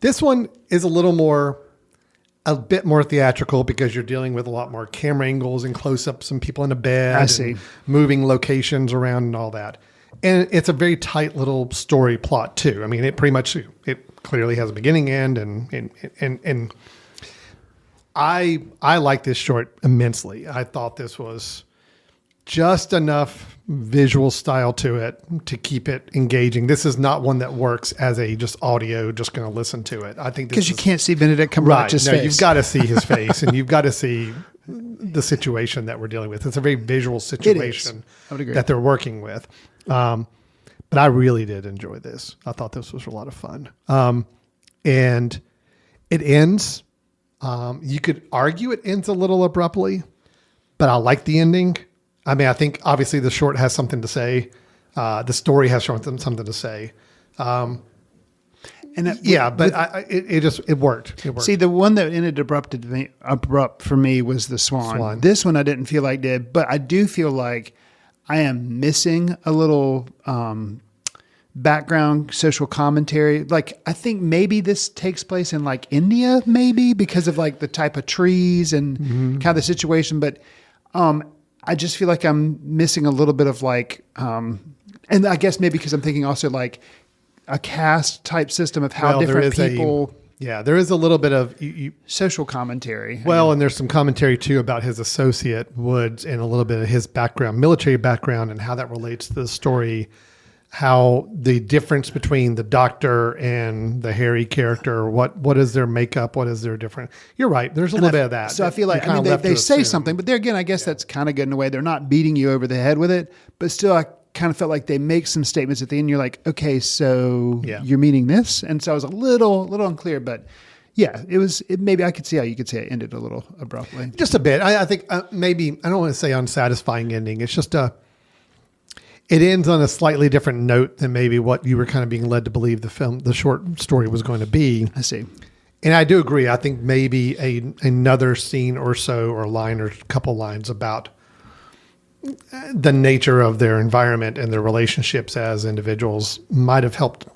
This one is a bit more theatrical because you're dealing with a lot more camera angles and close-ups and people in a bed. I see. And moving locations around and all that. And it's a very tight little story plot too. I mean, it clearly has a beginning, end, and I like this short immensely. I thought this was just enough visual style to it to keep it engaging. This is not one that works as a just audio, just going to listen to it. I think because you can't see Benedict Cumberbatch's face. You've got to see his face, and you've got to see the situation that we're dealing with. It's a very visual situation I would agree. that they're working with. But I really did enjoy this. I thought this was a lot of fun. And it ends. You could argue it ends a little abruptly, but I like the ending. I mean, I think obviously the short has something to say. The story has something to say. But it worked. It worked. See, the one that ended abrupt for me was the Swan. This one I didn't feel like did, but I do feel like I am missing a little background social commentary. Like, I think maybe this takes place in like India, maybe because of like the type of trees and kind of the situation. But I just feel like I'm missing a little bit of like And I guess maybe because I'm thinking also like a caste type system of how different people. There is a little bit of social commentary. Well, and there's some commentary too about his associate Woods and a little bit of his background, military background, and how that relates to the story. How the difference between the doctor and the Harry character, what is their makeup? What is their different? You're right. There's a little bit of that. So I feel like, they say something, but there again, I guess that's kind of good in a way. They're not beating you over the head with it, but still I kind of felt like they make some statements at the end. You're like, okay, so you're meaning this. And so I was a little unclear, but maybe I could see how you could say it ended a little abruptly. Just a bit. I think maybe, I don't want to say unsatisfying ending. It's just it ends on a slightly different note than maybe what you were kind of being led to believe the short story was going to be. I see. And I do agree. I think maybe another scene or so, or a line or a couple lines about the nature of their environment and their relationships as individuals might have helped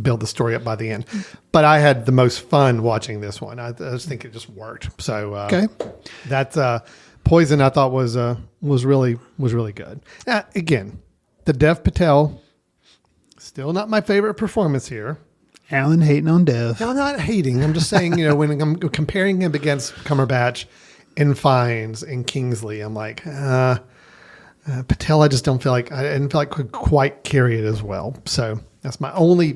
build the story up by the end. But I had the most fun watching this one. I just think it just worked. So that's Poison. I thought was really good. Again, the Dev Patel, still not my favorite performance here. Alan hating on Dev. No, I'm not hating. I'm just saying, when I'm comparing him against Cumberbatch and Fiennes and Kingsley, I'm like, Patel, I just don't feel like, I didn't feel like could quite carry it as well. So that's my only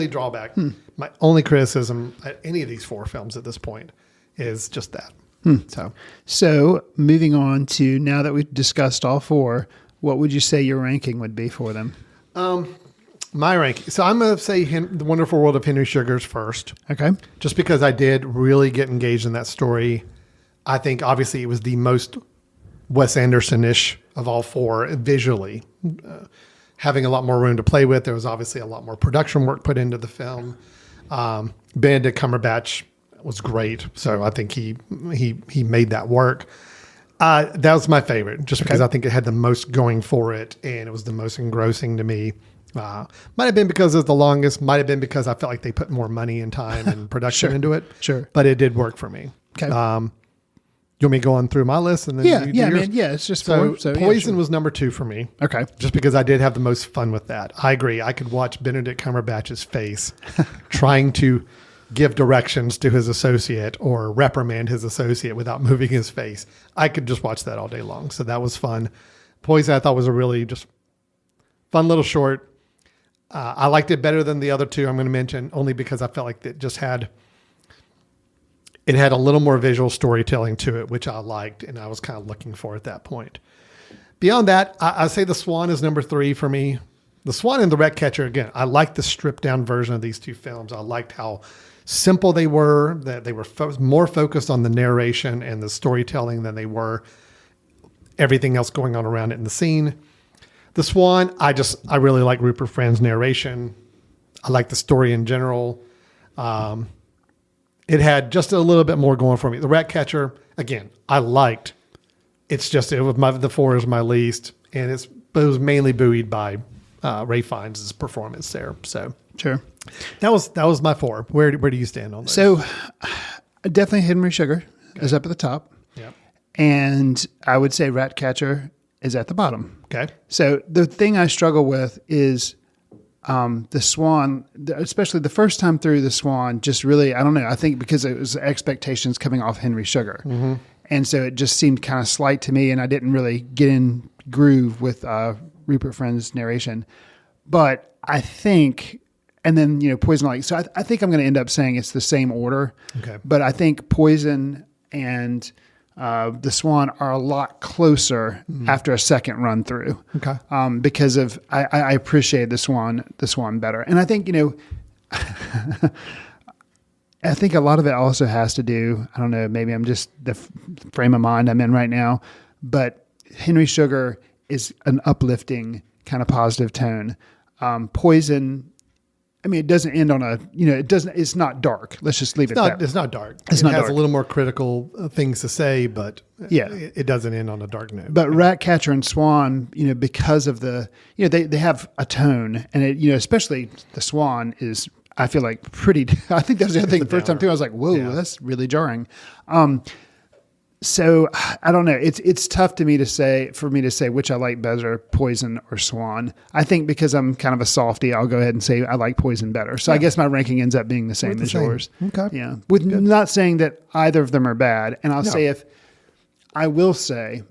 drawback. My only criticism at any of these 4 films at this point is just that. So moving on to, now that we've discussed all 4, what would you say your ranking would be for them? My ranking. So I'm going to say The Wonderful World of Henry Sugar's first. Okay. Just because I did really get engaged in that story. I think obviously it was the most Wes Anderson-ish of all 4 visually. Having a lot more room to play with. There was obviously a lot more production work put into the film. Benedict Cumberbatch was great. So I think he made that work. That was my favorite, just because I think it had the most going for it, and it was the most engrossing to me. Might have been because it was the longest. Might have been because I felt like they put more money and time and production into it. Sure, but it did work for me. Okay. You want me to go on through my list and then it's just 4. So Poison was number 2 for me. Okay, just because I did have the most fun with that. I agree. I could watch Benedict Cumberbatch's face trying to give directions to his associate or reprimand his associate without moving his face. I could just watch that all day long. So that was fun. Poison, I thought, was a really just fun little short. I liked it better than the other 2 I'm going to mention, only because I felt like it just had a little more visual storytelling to it, which I liked, and I was kind of looking for at that point. Beyond that, I say The Swan is number 3 for me. The Swan and The Ratcatcher, again, I liked the stripped down version of these 2 films. I liked how simple they were, that they were more focused on the narration and the storytelling than they were everything else going on around it in the scene. The Swan, I really like Rupert Friend's narration. I like the story in general. It had just a little bit more going for me. The Ratcatcher, again, I liked. It's just the 4 is my least, and it was mainly buoyed by Ray Fiennes' performance there. So sure, that was my 4. Where do you stand on this? So definitely Henry Sugar is up at the top. Yep. And I would say Ratcatcher is at the bottom. Okay. So the thing I struggle with is the Swan, especially the first time through the Swan, just really, I don't know. I think because it was expectations coming off Henry Sugar. Mm-hmm. And so it just seemed kind of slight to me, and I didn't really get in groove with Rupert Friend's narration. But I think, and then, Poison Light. So I think I'm going to end up saying it's the same order. Okay. But I think Poison and the Swan are a lot closer after a second run through. Okay. Because of I appreciate the Swan better, and I think I think a lot of it also has to do, I don't know, maybe I'm just the frame of mind I'm in right now, but Henry Sugar is an uplifting kind of positive tone. Poison, I mean, it doesn't end on it's not dark. Let's just leave it at that. It's not dark. It has a little more critical things to say, but it doesn't end on a dark note. But Ratcatcher and Swan, because of the, they have a tone, and especially the Swan is, I feel like I think that was the other thing. The first time too, I was like, whoa, that's really jarring. So I don't know. It's tough for me to say which I like better, Poison or Swan. I think because I'm kind of a softie, I'll go ahead and say I like Poison better. So I guess my ranking ends up being the same as yours. Okay. Yeah. With not saying that either of them are bad. And I'll say I will say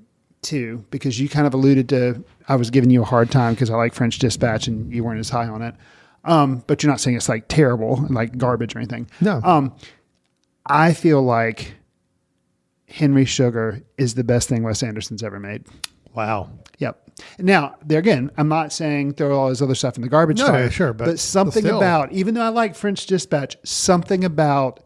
too, because you kind of alluded to, I was giving you a hard time because I like French Dispatch and you weren't as high on it. But you're not saying it's like terrible and like garbage or anything. No. I feel like Henry Sugar is the best thing Wes Anderson's ever made. Wow. Yep. Now, there again, I'm not saying throw all his other stuff in the garbage fire. Sure, but something still. about, even though I like French Dispatch, something about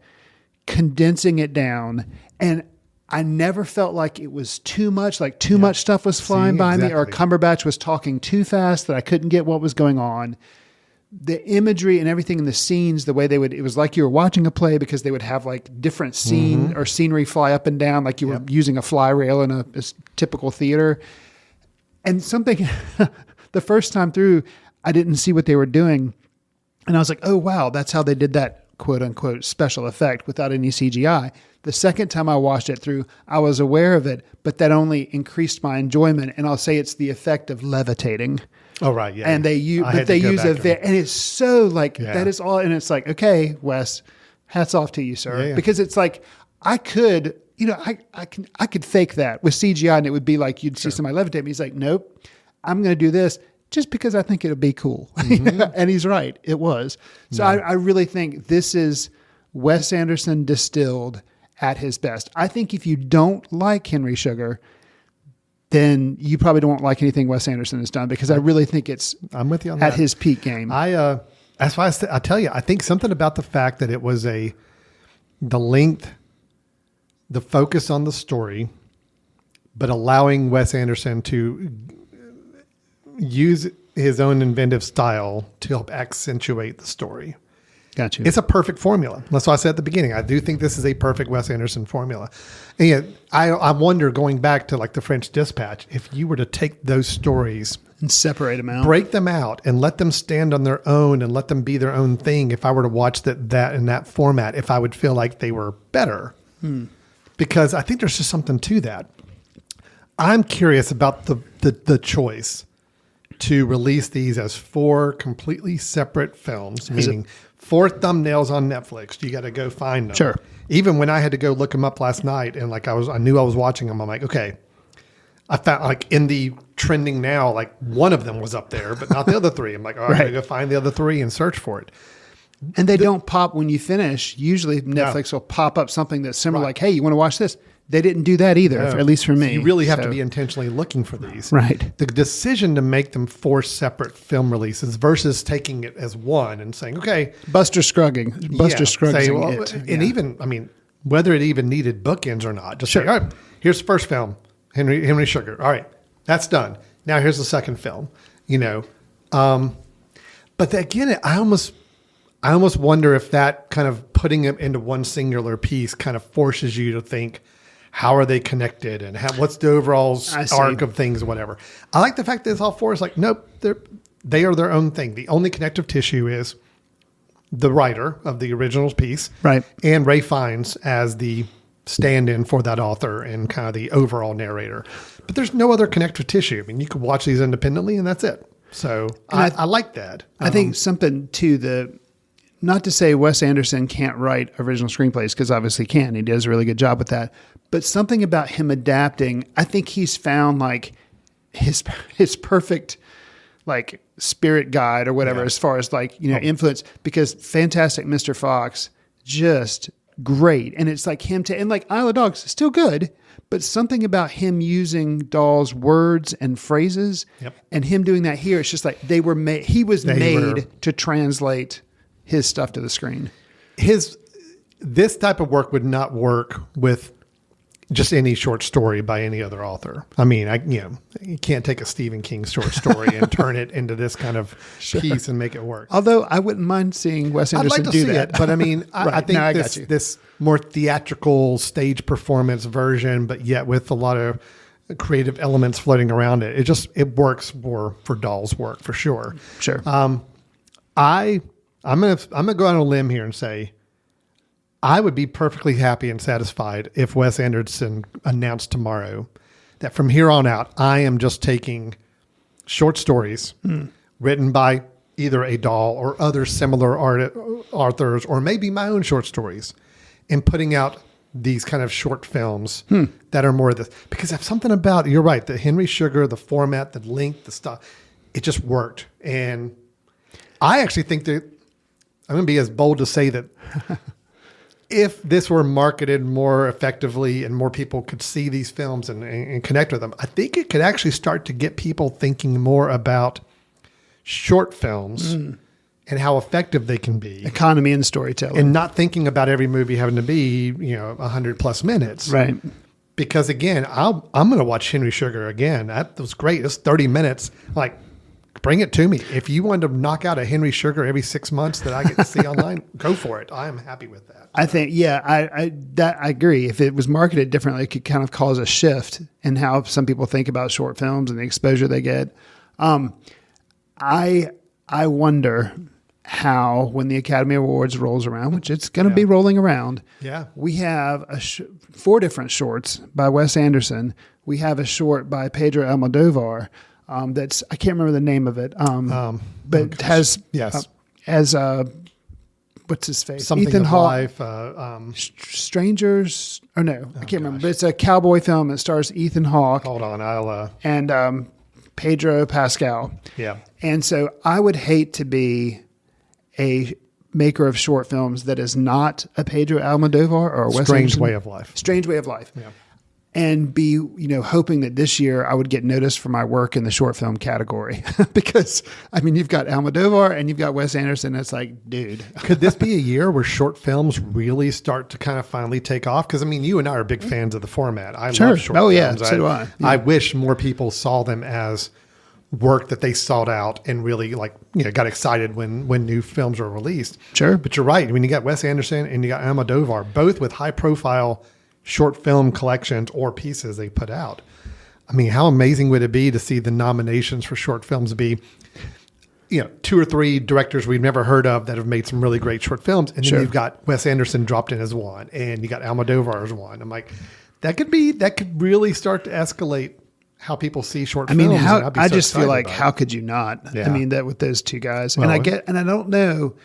condensing it down. And I never felt like it was too much, like too much stuff was flying by me, or Cumberbatch was talking too fast that I couldn't get what was going on. The imagery and everything in the scenes, the way it was like you were watching a play because they would have like different scene or scenery fly up and down, like you were using a fly rail in a typical theater. And something, the first time through, I didn't see what they were doing. And I was like, oh, wow, that's how they did that quote unquote special effect without any CGI. The second time I watched it through, I was aware of it, but that only increased my enjoyment. And I'll say it's the effect of levitating. Oh, right. Yeah. And they use and it's so like, that is all. And it's like, okay, Wes, hats off to you, sir. Yeah. Because it's like, I could fake that with CGI and it would be like, you'd see somebody levitate. He's like, nope, I'm going to do this just because I think it'll be cool. And he's right. It was. So I really think this is Wes Anderson distilled at his best. I think if you don't like Henry Sugar, then you probably don't like anything Wes Anderson has done, because I really think I'm with you on at that. his peak game. That's why I tell you, I think something about the fact that it was the length, the focus on the story, but allowing Wes Anderson to use his own inventive style to help accentuate the story. Got you. It's a perfect formula. That's why I said at the beginning, I do think this is a perfect Wes Anderson formula. And yet, I wonder, going back to like the French Dispatch, if you were to take those stories and separate them out, break them out and let them stand on their own and let them be their own thing. If I were to watch that in that format, if I would feel like they were better, because I think there's just something to that. I'm curious about the choice to release these as 4 completely separate films, meaning 4 thumbnails on Netflix. You got to go find them. Sure. Even when I had to go look them up last night, and like I knew I was watching them. I'm like, okay, I found like in the trending now, like one of them was up there, but not the other 3. I'm like, all right, I gotta go find the other 3 and search for it. And they don't pop when you finish. Usually Netflix will pop up something that's similar, like, hey, you want to watch this? They didn't do that either, at least for me. So you really have to be intentionally looking for these. Right. The decision to make them 4 separate film releases versus taking it as one and saying, okay. Buster Scruggs it. And even, I mean, whether it even needed bookends or not, just say, all right, here's the first film, Henry Sugar. All right, that's done. Now here's the second film, But again, I almost wonder if that kind of putting it into one singular piece kind of forces you to think, how are they connected and what's the overall arc of things, whatever. I like the fact that it's all 4. It's like, nope, they are their own thing. The only connective tissue is the writer of the original piece, right, and Ralph Fiennes as the stand-in for that author and kind of the overall narrator. But there's no other connective tissue. I mean, you could watch these independently and that's it. So I like that. I think something to not to say Wes Anderson can't write original screenplays, because obviously he can. He does a really good job with that. But something about him adapting, I think he's found like his perfect like spirit guide or whatever, as far as like, influence, because Fantastic Mr. Fox, just great. And it's like him and like Isle of Dogs, still good, but something about him using Dahl's words and phrases and him doing that here, it's just like he was made to translate his stuff to the screen. This type of work would not work with just any short story by any other author. I mean, you can't take a Stephen King short story and turn it into this kind of piece and make it work. Although I wouldn't mind seeing Wes Anderson do that. But I mean, I think this more theatrical stage performance version, but yet with a lot of creative elements floating around it. It works more for Dahl's work for sure. Sure. I'm gonna go on a limb here and say I would be perfectly happy and satisfied if Wes Anderson announced tomorrow that from here on out, I am just taking short stories written by either a Dahl or other similar authors, or maybe my own short stories, and putting out these kind of short films that are more of this. Because if something about, you're right, the Henry Sugar, the format, the length, the stuff, it just worked. And I actually think that I'm going to be as bold to say that if this were marketed more effectively and more people could see these films and connect with them, I think it could actually start to get people thinking more about short films and how effective they can be. Economy and storytelling. And not thinking about every movie having to be, 100+ minutes. Right. Because again, I'm going to watch Henry Sugar again. That was great. It's 30 minutes. Like, bring it to me. If you want to knock out a Henry Sugar every 6 months that I get to see online, go for it. I am happy with that. I think, I agree. If it was marketed differently, it could kind of cause a shift in how some people think about short films and the exposure they get. I wonder how, when the Academy Awards rolls around, which it's going to be rolling around, we have 4 different shorts by Wes Anderson. We have a short by Pedro Almodovar. That's, I can't remember the name of it. But it has, what's his face? Something Ethan of Hawke. Life. Strangers, or no, I can't remember. But it's a cowboy film. It stars Ethan Hawke. Hold on. I'll, and Pedro Pascal. yeah. And so I would hate to be a maker of short films that is not a Pedro Almodovar or a Wes Strange Anderson. Way of Life. Strange Way of Life. Yeah. And be, hoping that this year I would get noticed for my work in the short film category. Because, you've got Almodovar and you've got Wes Anderson. It's like, dude. Could this be a year where short films really start to kind of finally take off? Because, you and I are big fans of the format. I love short films. Oh, yeah. So do I. Yeah. I wish more people saw them as work that they sought out and really got excited when new films were released. Sure. But you're right. You got Wes Anderson and you got Almodovar, both with high profile short film collections or pieces they put out. How amazing would it be to see the nominations for short films be, 2 or 3 directors we've never heard of that have made some really great short films. And then you've got Wes Anderson dropped in as one, and you got Almodovar as one. I'm like, that could really start to escalate how people see short films. I just feel like, how could you not? Yeah. That with those 2 guys. Well, and I don't know.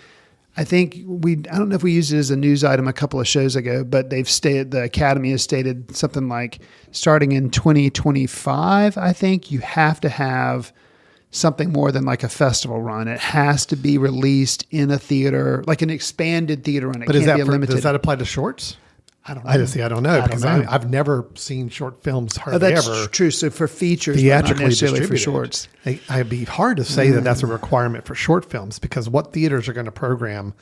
I don't know if we used it as a news item a couple of shows ago, but the Academy has stated something like starting in 2025, I think you have to have something more than like a festival run. It has to be released in a theater, like an expanded theater run. But does that apply to shorts? I don't know. I don't know, because know. I've never seen short films hardly that's ever. true. So for features, but not Theatrically necessarily for distributed. shorts. It'd be hard to say that that's a requirement for short films, because what theaters are going to program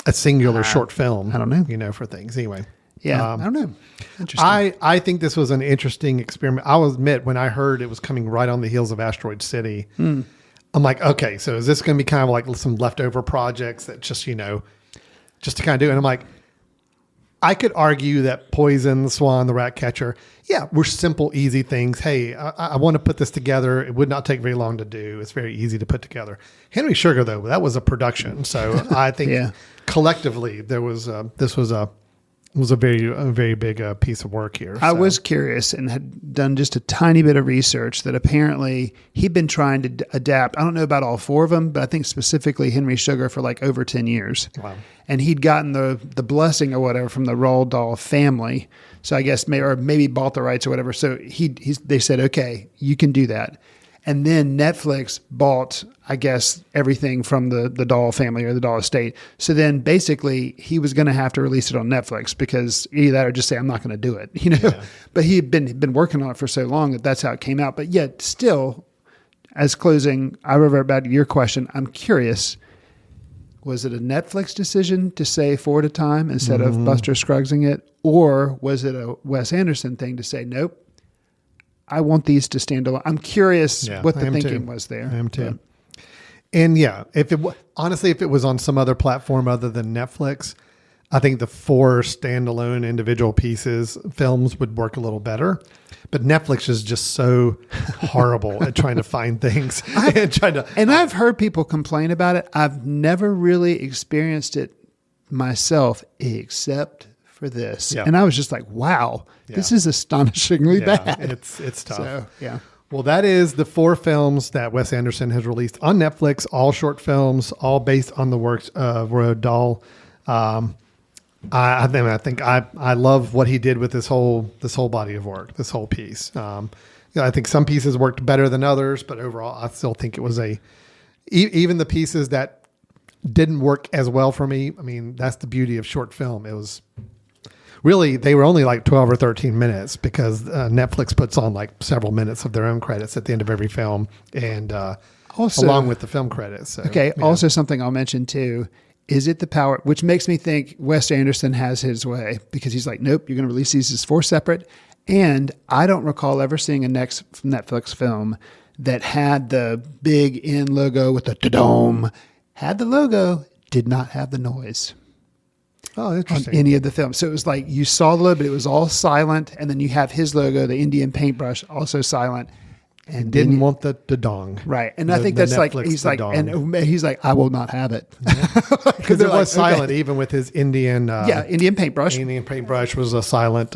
a singular short film? I don't know. For things anyway. Yeah, I don't know. Interesting. I think this was an interesting experiment. I'll admit, when I heard it was coming right on the heels of Asteroid City, I'm like, okay, so is this going to be kind of like some leftover projects that just to kind of do? And I'm like, I could argue that Poison, The Swan, The Rat Catcher, were simple, easy things. Hey, I want to put this together. It would not take very long to do. It's very easy to put together. Henry Sugar, though, that was a production. So I think collectively this was a very big piece of work here. I was curious and had done just a tiny bit of research that apparently he'd been trying to adapt. I don't know about all 4 of them, but I think specifically Henry Sugar for like over 10 years. Wow. And he'd gotten the blessing or whatever from the Roald Dahl family. So I guess maybe bought the rights or whatever. So they said, okay, you can do that. And then Netflix bought, I guess, everything from the Dahl family or the Dahl estate. So then basically he was going to have to release it on Netflix, because either that or just say, I'm not going to do it, Yeah. But he had been working on it for so long that's how it came out. But yet still, as closing, I revert about your question. I'm curious, was it a Netflix decision to say 4 at a time instead of Buster Scruggsing it? Or was it a Wes Anderson thing to say, nope, I want these to stand alone? I'm curious what the thinking was there. I am too. And if it was on some other platform other than Netflix, I think the 4 standalone individual films would work a little better. But Netflix is just so horrible at trying to find things and I've heard people complain about it. I've never really experienced it myself except for this. Yeah. And I was just like, wow, this is astonishingly bad. It's tough. So, yeah. Well, that is the 4 films that Wes Anderson has released on Netflix, all short films, all based on the works of Roald Dahl. I think I love what he did with this whole body of work, this whole piece. I think some pieces worked better than others, but overall, I still think it was even the pieces that didn't work as well for me. I mean, that's the beauty of short film. It was really, they were only like 12 or 13 minutes because Netflix puts on like several minutes of their own credits at the end of every film, and Also, along with the film credits. So, okay. yeah. Also, something I'll mention too. Is it the power, which makes me think Wes Anderson has his way, because he's like, nope, you're going to release these as 4 separate. And I don't recall ever seeing a next Netflix film that had the big in logo with the dome, had the logo, did not have the noise Oh, on interesting. any of the films. So it was like you saw the logo, but it was all silent. And then you have his logo, the Indian paintbrush, also silent. And Didn't then want the dong. right. And I think that's like, Netflix he's the like, dong. and he's like, I will not have it. Because it they're like, was silent, okay. even with his Indian. Indian paintbrush. Indian paintbrush was a silent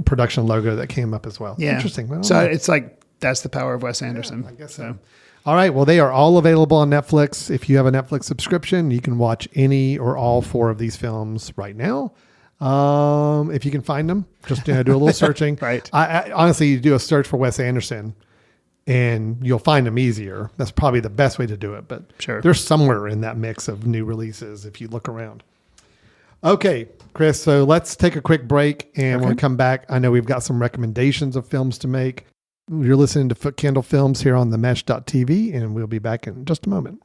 production logo that came up as well. Yeah. Interesting. Well, So it's like, that's the power of Wes Anderson. I guess so. All right. Well, they are all available on Netflix. If you have a Netflix subscription, you can watch any or all 4 of these films right now. If you can find them, just do a little searching. Right. I honestly, you do a search for Wes Anderson, and you'll find them easier. That's probably the best way to do it. But Sure. they're somewhere in that mix of new releases if you look around. Okay, Chris. So let's take a quick break, and when we come back, I know we've got some recommendations of films to make. You're listening to Foot Candle Films here on themesh.tv, and we'll be back in just a moment.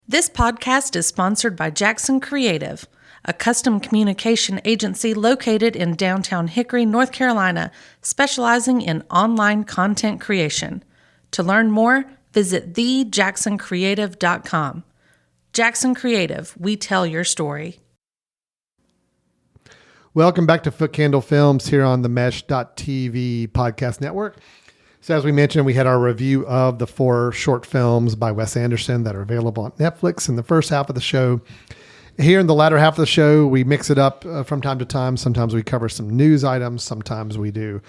This podcast is sponsored by Jackson Creative, a custom communication agency located in downtown Hickory, North Carolina, specializing in online content creation. To learn more, visit thejacksoncreative.com. Jackson Creative, we tell your story. Welcome back to Foot Candle Films here on the Mesh.tv podcast network. So as we mentioned, we had our review of the 4 short films by Wes Anderson that are available on Netflix in the first half of the show. Here in the latter half of the show, we mix it up from time to time. Sometimes we cover some news items. Sometimes we do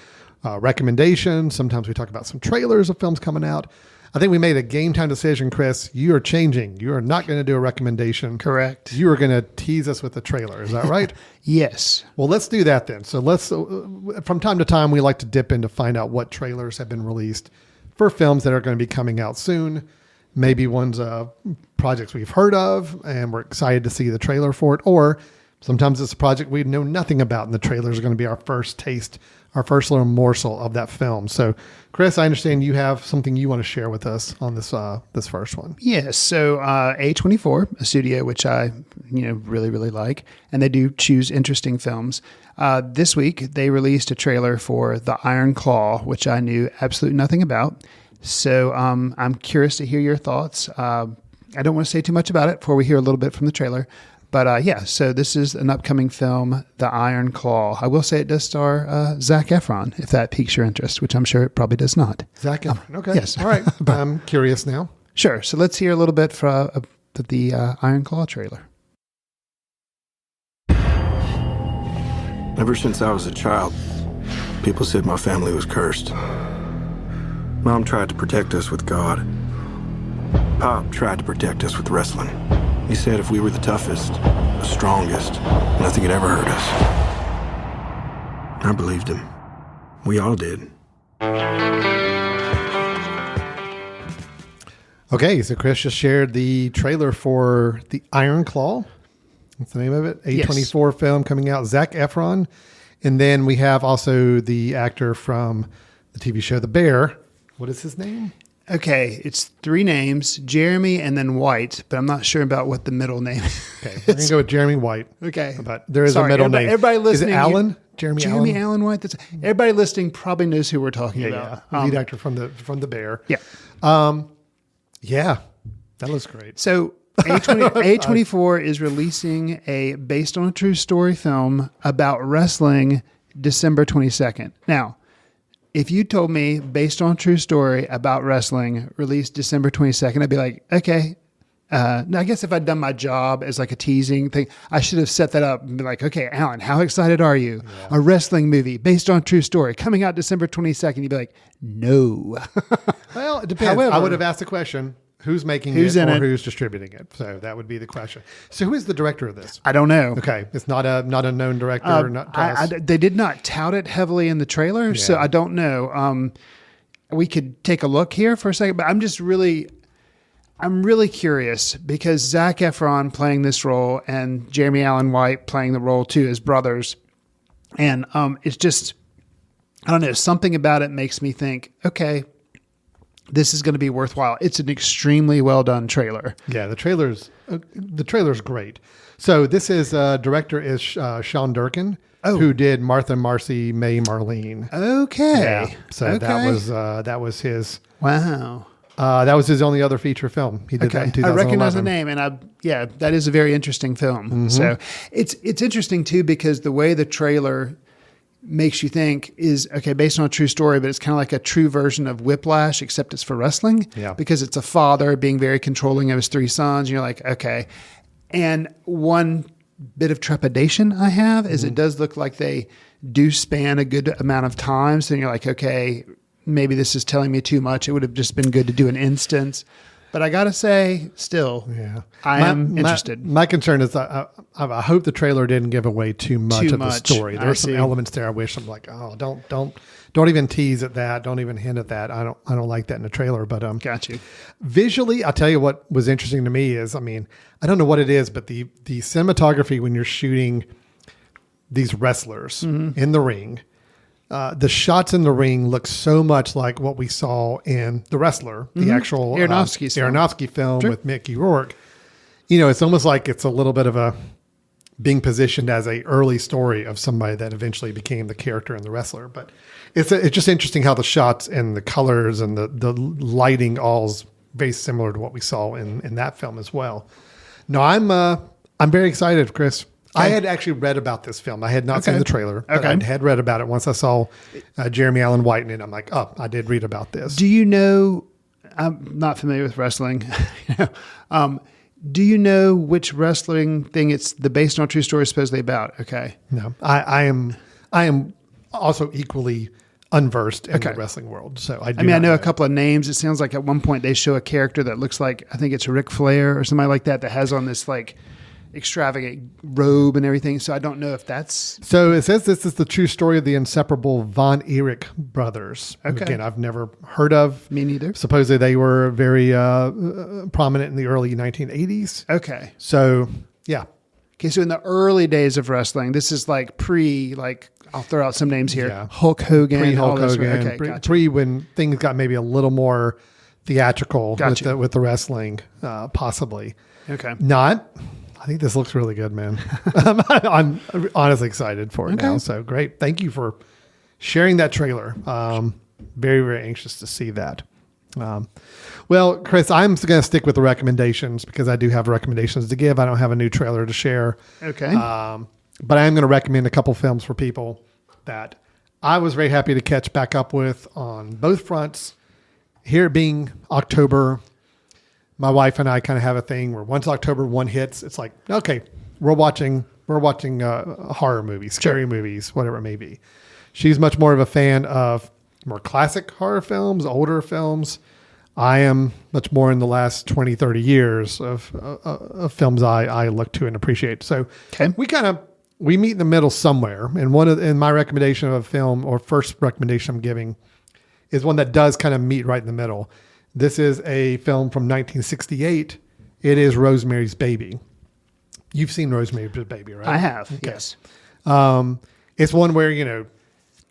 recommendations. Sometimes we talk about some trailers of films coming out. I think we made a game time decision, Chris. You are changing. You are not going to do a recommendation. Correct. You are going to tease us with a trailer. Is that right? Yes. Well, let's do that then. So let's, from time to time, we like to dip in to find out what trailers have been released for films that are going to be coming out soon. Maybe ones, projects we've heard of and we're excited to see the trailer for it. Or sometimes it's a project we know nothing about and the trailers are going to be our first taste, our first little morsel of that film. So Chris, I understand you have something you want to share with us on this, this first one. Yes. So A24, a studio which I really, really like, and they do choose interesting films. This week, they released a trailer for The Iron Claw, which I knew absolutely nothing about. So I'm curious to hear your thoughts. I don't want to say too much about it before we hear a little bit from the trailer. But so this is an upcoming film, The Iron Claw. I will say it does star Zac Efron, if that piques your interest, which I'm sure it probably does not. Zac Efron. Okay. Yes. All right. I'm curious now. Sure. So let's hear a little bit from the Iron Claw trailer. Ever since I was a child, people said my family was cursed. Mom tried to protect us with God. Pop tried to protect us with wrestling. He said if we were the toughest, the strongest, nothing could ever hurt us. I believed him. We all did. Okay, so Chris just shared the trailer for The Iron Claw. That's the name of it. A24 film coming out. Zac Efron. And then we have also the actor from the TV show The Bear. What is his name? Okay, it's 3 names, Jeremy and then White, but I'm not sure about what the middle name is. Okay, we're going to go with Jeremy White. Okay. But there is Sorry, a middle everybody, name. Everybody listening. Is it Alan? Jeremy Allen White. Everybody listening probably knows who we're talking about. Yeah. Lead actor from the Bear. Yeah. Yeah, that looks great. So A24 is releasing a based on a true story film about wrestling December 22nd. Now, if you told me based on a true story about wrestling released December 22nd, I'd be like, okay, I guess if I'd done my job as like a teasing thing, I should have set that up and be like, okay, Alan, how excited are you? Yeah. A wrestling movie based on true story coming out December 22nd. You'd be like, no. Well, it depends. However, I would have asked the question, who's making who's it in or it? who's distributing it? So that would be the question. So who is the director of this? I don't know. Okay. It's not a known director. Not to us. They did not tout it heavily in the trailer, so I don't know. We could take a look here for a second, but I'm really curious because Zac Efron playing this role and Jeremy Allen White playing the role too as brothers. And it's just, I don't know, something about it makes me think, okay, this is going to be worthwhile. It's an extremely well done trailer. Yeah, the trailer's great. So this is director is Sean Durkin, who did Martha, Marcy, May, Marlene. Okay. Yeah. So that was his. Wow. That was his only other feature film. He did that in 2011. I recognize the name, and that is a very interesting film. Mm-hmm. So it's interesting too because the way the trailer makes you think is okay based on a true story, but it's kind of like a true version of Whiplash, except it's for wrestling. Yeah. Because it's a father being very controlling of his three sons. And you're like, okay. And one bit of trepidation I have is it does look like they do span a good amount of time. So you're like, okay, maybe this is telling me too much. It would have just been good to do an instance. But I got to say, still, I am interested. My concern is I hope the trailer didn't give away too much of the story. There are some elements there I wish I'm like, oh, don't even tease at that. Don't even hint at that. I don't like that in the trailer. But got you. Visually, I'll tell you what was interesting to me is, I mean, I don't know what it is, but the cinematography when you're shooting these wrestlers in the ring. The shots in the ring look so much like what we saw in The Wrestler, the actual Aronofsky film with Mickey Rourke. You know, it's almost like it's a little bit of a being positioned as a early story of somebody that eventually became the character in The Wrestler. But it's just interesting how the shots and the colors and the lighting all's very similar to what we saw in that film as well. No, I'm very excited, Chris. Okay. I had actually read about this film. I had not seen the trailer. But I had read about it once I saw Jeremy Allen White in it. I'm like, oh, I did read about this. Do you know, I'm not familiar with wrestling. Do you know which wrestling thing it's the based on true story supposedly about? Okay. No, I am also equally unversed in the wrestling world. So I know a couple of names. It sounds like at one point they show a character that looks like, I think it's Ric Flair or somebody like that has on this like extravagant robe and everything. So I don't know if that's... So it says this is the true story of the inseparable Von Erich brothers. Okay. Again, I've never heard of. Me neither. Supposedly they were very prominent in the early 1980s. Okay. So, yeah. Okay, so in the early days of wrestling, this is like I'll throw out some names here. Yeah. Hulk Hogan. Pre-Hulk Hogan. Okay, gotcha. Pre when things got maybe a little more theatrical with the wrestling, possibly. Okay. I think this looks really good, man. I'm honestly excited for it now. So great. Thank you for sharing that trailer. Very, very anxious to see that. Well, Chris, I'm going to stick with the recommendations because I do have recommendations to give. I don't have a new trailer to share. Okay. But I am going to recommend a couple films for people that I was very happy to catch back up with on both fronts. Here being October, my wife and I kind of have a thing where once October 1 hits, it's like, okay, we're watching horror movies, scary movies, whatever it may be. She's much more of a fan of more classic horror films, older films. I am much more in the last 20, 30 years of films I look to and appreciate. So we meet in the middle somewhere. And my recommendation of a film, or first recommendation I'm giving, is one that does kind of meet right in the middle. This is a film from 1968. It is Rosemary's Baby. You've seen Rosemary's Baby, right? I have, yes. It's one where, you know,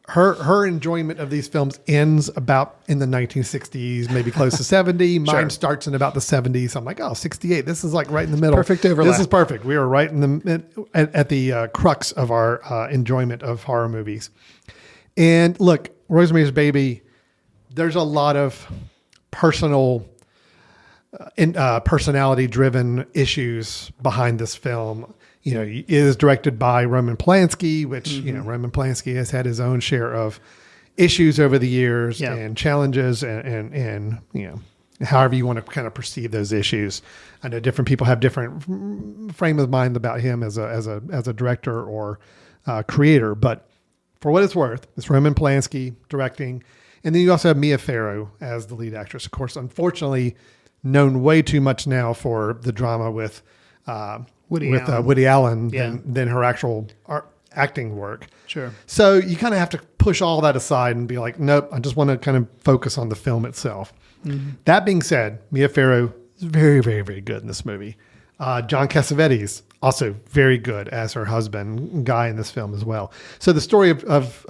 her enjoyment of these films ends about in the 1960s, maybe close to 70. Mine starts in about the 70s. I'm like, 68. This is like right in the middle. Perfect overlap. This is perfect. We are right in at the crux of our enjoyment of horror movies. And look, Rosemary's Baby, there's a lot of personality driven issues behind this film. You know, it is directed by Roman Polanski, which, you know, Roman Polanski has had his own share of issues over the years and challenges and, you know, however you want to kind of perceive those issues. I know different people have different frame of mind about him as a director or creator, but for what it's worth, it's Roman Polanski directing. And then you also have Mia Farrow as the lead actress. Of course, unfortunately, known way too much now for the drama with Woody Allen than her actual acting work. Sure. So you kind of have to push all that aside and be like, nope, I just want to kind of focus on the film itself. Mm-hmm. That being said, Mia Farrow is very, very, very good in this movie. John Cassavetes, also very good as her husband, Guy, in this film as well. So the story of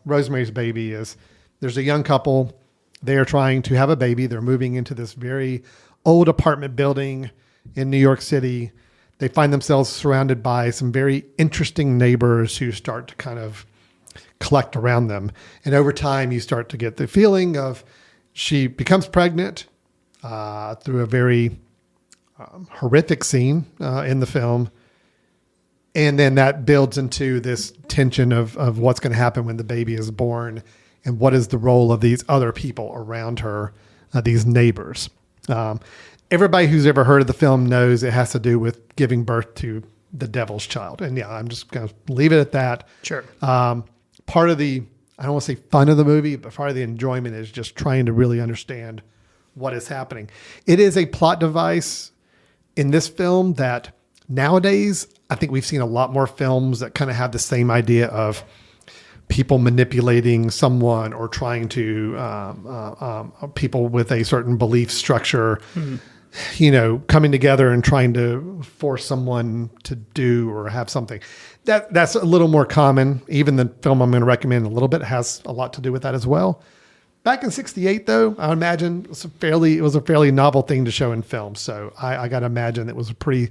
Rosemary's Baby is there's a young couple. They are trying to have a baby. They're moving into this very old apartment building in New York City. They find themselves surrounded by some very interesting neighbors who start to kind of collect around them. And over time, you start to get the feeling of she becomes pregnant through a very horrific scene in the film. And then that builds into this tension of what's going to happen when the baby is born and what is the role of these other people around her, these neighbors. Everybody who's ever heard of the film knows it has to do with giving birth to the devil's child. And yeah, I'm just going to leave it at that. Sure. Part of the, I don't want to say fun of the movie, but part of the enjoyment is just trying to really understand what is happening. It is a plot device in this film that nowadays, I think we've seen a lot more films that kind of have the same idea of people manipulating someone or trying to, people with a certain belief structure, coming together and trying to force someone to do or have something. That's a little more common. Even the film I'm going to recommend a little bit has a lot to do with that as well. Back in '68, though, I imagine it was a fairly novel thing to show in film. So I got to imagine it was a pretty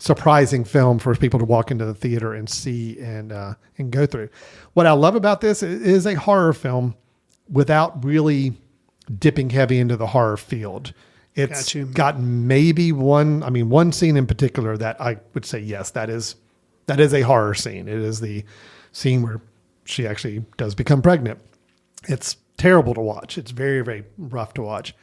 surprising film for people to walk into the theater and see and go through. What I love about this is a horror film without really dipping heavy into the horror field. It's got maybe one scene in particular that I would say, yes, that is a horror scene. It is the scene where she actually does become pregnant. It's terrible to watch. It's very, very rough to watch.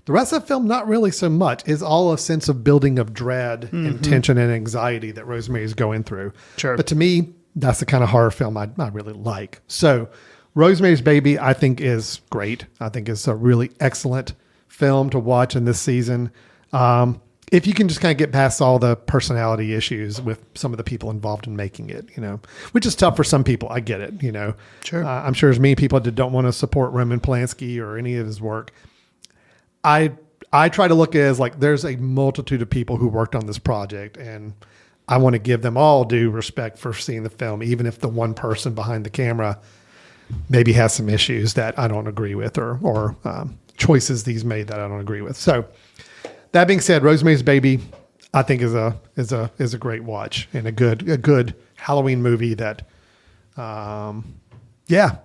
The rest of the film, not really so much. It's all a sense of building of dread and tension and anxiety that Rosemary is going through. Sure. But to me, that's the kind of horror film I really like. So Rosemary's Baby, I think, is great. I think it's a really excellent film to watch in this season. If you can just kind of get past all the personality issues with some of the people involved in making it, which is tough for some people. I get it, Sure. I'm sure there's many people that don't want to support Roman Polanski or any of his work. I try to look at it as like there's a multitude of people who worked on this project, and I want to give them all due respect for seeing the film, even if the one person behind the camera maybe has some issues that I don't agree with or choices he's made that I don't agree with. So that being said, Rosemary's Baby, I think is a great watch and a good Halloween movie that,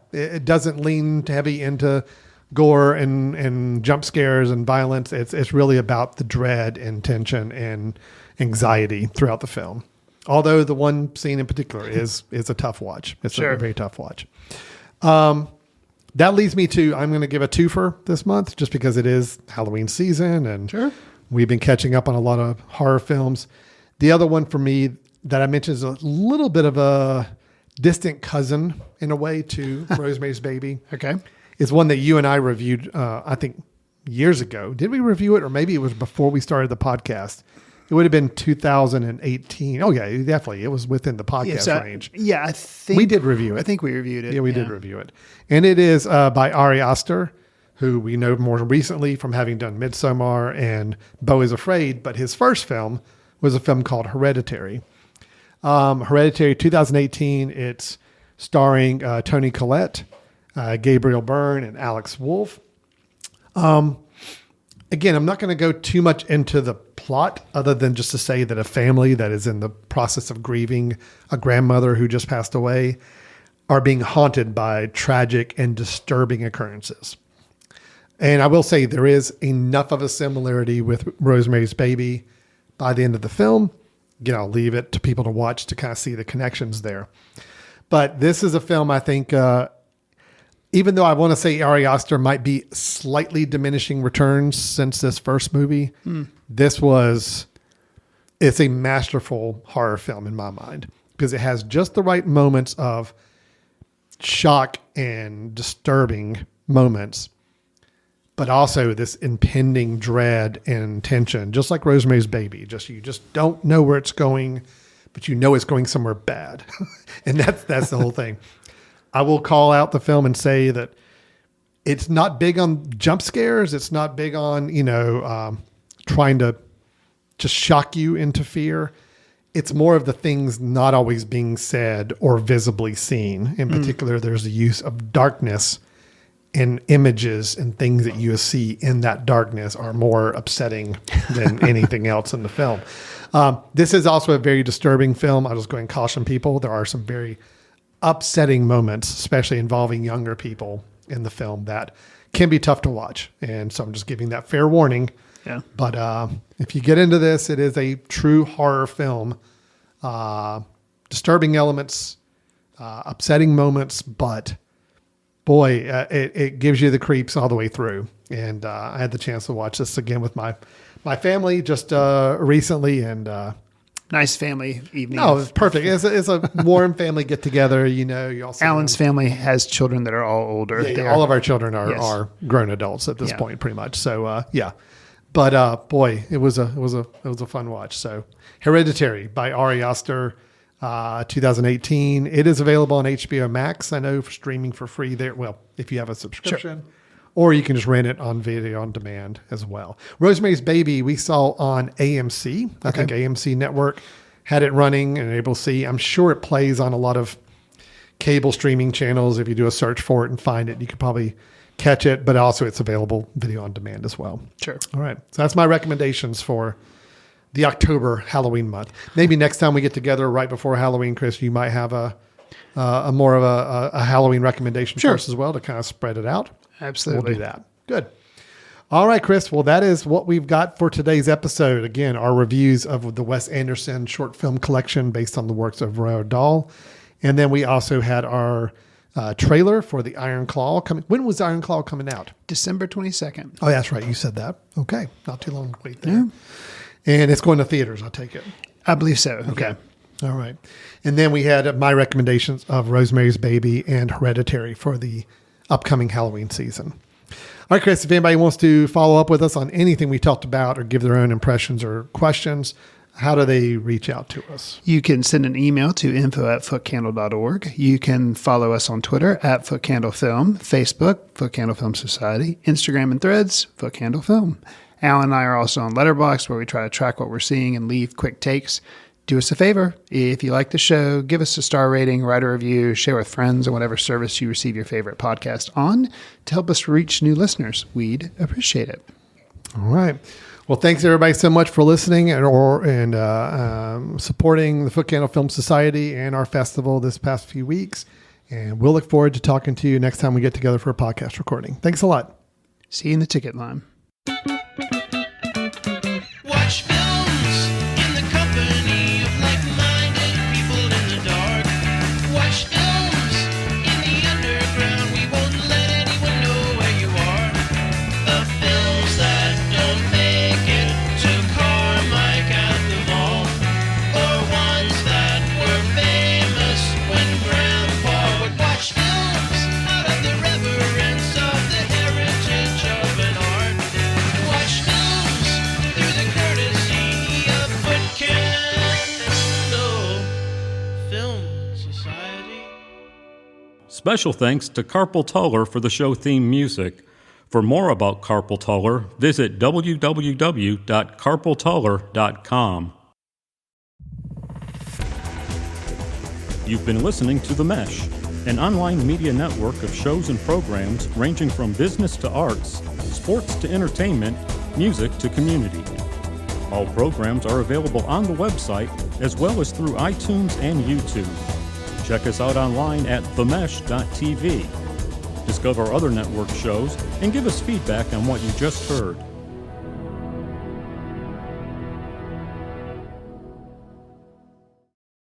it doesn't lean heavy into gore and jump scares and violence. It's really about the dread and tension and anxiety throughout the film. Although the one scene in particular is a tough watch. It's a very tough watch. That leads me to, I'm going to give a twofer this month just because it is Halloween season and we've been catching up on a lot of horror films. The other one for me that I mentioned is a little bit of a distant cousin in a way to Rosemary's Baby. Okay. It's one that you and I reviewed, I think, years ago. Did we review it? Or maybe it was before we started the podcast. It would have been 2018. Oh, yeah, definitely. It was within the podcast range. Yeah, I think we did review it. I think we reviewed it. Yeah, we did review it. And it is by Ari Aster, who we know more recently from having done Midsommar and Beau is Afraid. But his first film was a film called Hereditary. Hereditary 2018. It's starring Toni Collette, Gabriel Byrne, and Alex Wolff. Again, I'm not going to go too much into the plot other than just to say that a family that is in the process of grieving a grandmother who just passed away are being haunted by tragic and disturbing occurrences. And I will say there is enough of a similarity with Rosemary's Baby by the end of the film. Again, I'll leave it to people to watch to kind of see the connections there. But this is a film I think even though I want to say Ari Aster might be slightly diminishing returns since this first movie, it's a masterful horror film in my mind because it has just the right moments of shock and disturbing moments, but also this impending dread and tension, just like Rosemary's Baby. You just don't know where it's going, but you know it's going somewhere bad. And that's the whole thing. I will call out the film and say that it's not big on jump scares. It's not big on, trying to just shock you into fear. It's more of the things not always being said or visibly seen. In particular, there's the use of darkness, and images and things that you see in that darkness are more upsetting than anything else in the film. This is also a very disturbing film. I'll just go and caution people. There are some very upsetting moments, especially involving younger people in the film, that can be tough to watch. And so I'm just giving that fair warning. Yeah. But if you get into this, it is a true horror film. Disturbing elements, upsetting moments, but boy, it gives you the creeps all the way through. And I had the chance to watch this again with my family just recently, and nice family evening. No, it's perfect. It's a warm family get together. You also Alan's family has children that are all older. Yeah, all of our children are grown adults at this point, pretty much. So yeah, but boy, it was a fun watch. So Hereditary by Ari Aster, 2018. It is available on HBO Max. I know, for streaming for free there. Well, if you have a subscription. Sure. Or you can just rent it on video on demand as well. Rosemary's Baby we saw on AMC. I think AMC Network had it running and able to see. I'm sure it plays on a lot of cable streaming channels. If you do a search for it and find it, you could probably catch it. But also it's available video on demand as well. Sure. All right. So that's my recommendations for the October Halloween month. Maybe next time we get together right before Halloween, Chris, you might have a more of a Halloween recommendation for us as well to kind of spread it out. Absolutely. We'll do that. Good. All right, Chris. Well, that is what we've got for today's episode. Again, our reviews of the Wes Anderson short film collection based on the works of Roald Dahl. And then we also had our trailer for the Iron Claw coming. When was Iron Claw coming out? December 22nd. Oh, that's right. You said that. Okay. Not too long to wait there. Yeah. And it's going to theaters, I take it. I believe so. Okay. Yeah. All right. And then we had my recommendations of Rosemary's Baby and Hereditary for the upcoming Halloween season. All right, Chris, if anybody wants to follow up with us on anything we talked about or give their own impressions or questions, how do they reach out to us? You can send an email to info@footcandle.org. You can follow us on Twitter @FootCandleFilm, Facebook, Footcandle Film Society, Instagram and Threads, Footcandle Film. Alan and I are also on Letterboxd, where we try to track what we're seeing and leave quick takes. Do us a favor. If you like the show, give us a star rating, write a review, share with friends on whatever service you receive your favorite podcast on to help us reach new listeners. We'd appreciate it. All right. Well, thanks everybody so much for listening and supporting the Footcandle Film Society and our festival this past few weeks. And we'll look forward to talking to you next time we get together for a podcast recording. Thanks a lot. See you in the ticket line. Watch films in the company of like-minded people in the dark. Watch films in the underground. We won't let anyone know where you are. The films that don't make it to Carmike at the mall, or ones that were famous when Grandpa would watch films out of the reverence of the heritage of an art. Watch films through the courtesy of Footcandle Film Society. Special thanks to Carpal Tuller for the show theme music. For more about Carpal Tuller, visit www.carpaltuller.com. You've been listening to The Mesh, an online media network of shows and programs ranging from business to arts, sports to entertainment, music to community. All programs are available on the website as well as through iTunes and YouTube. Check us out online at themesh.tv. Discover other network shows and give us feedback on what you just heard.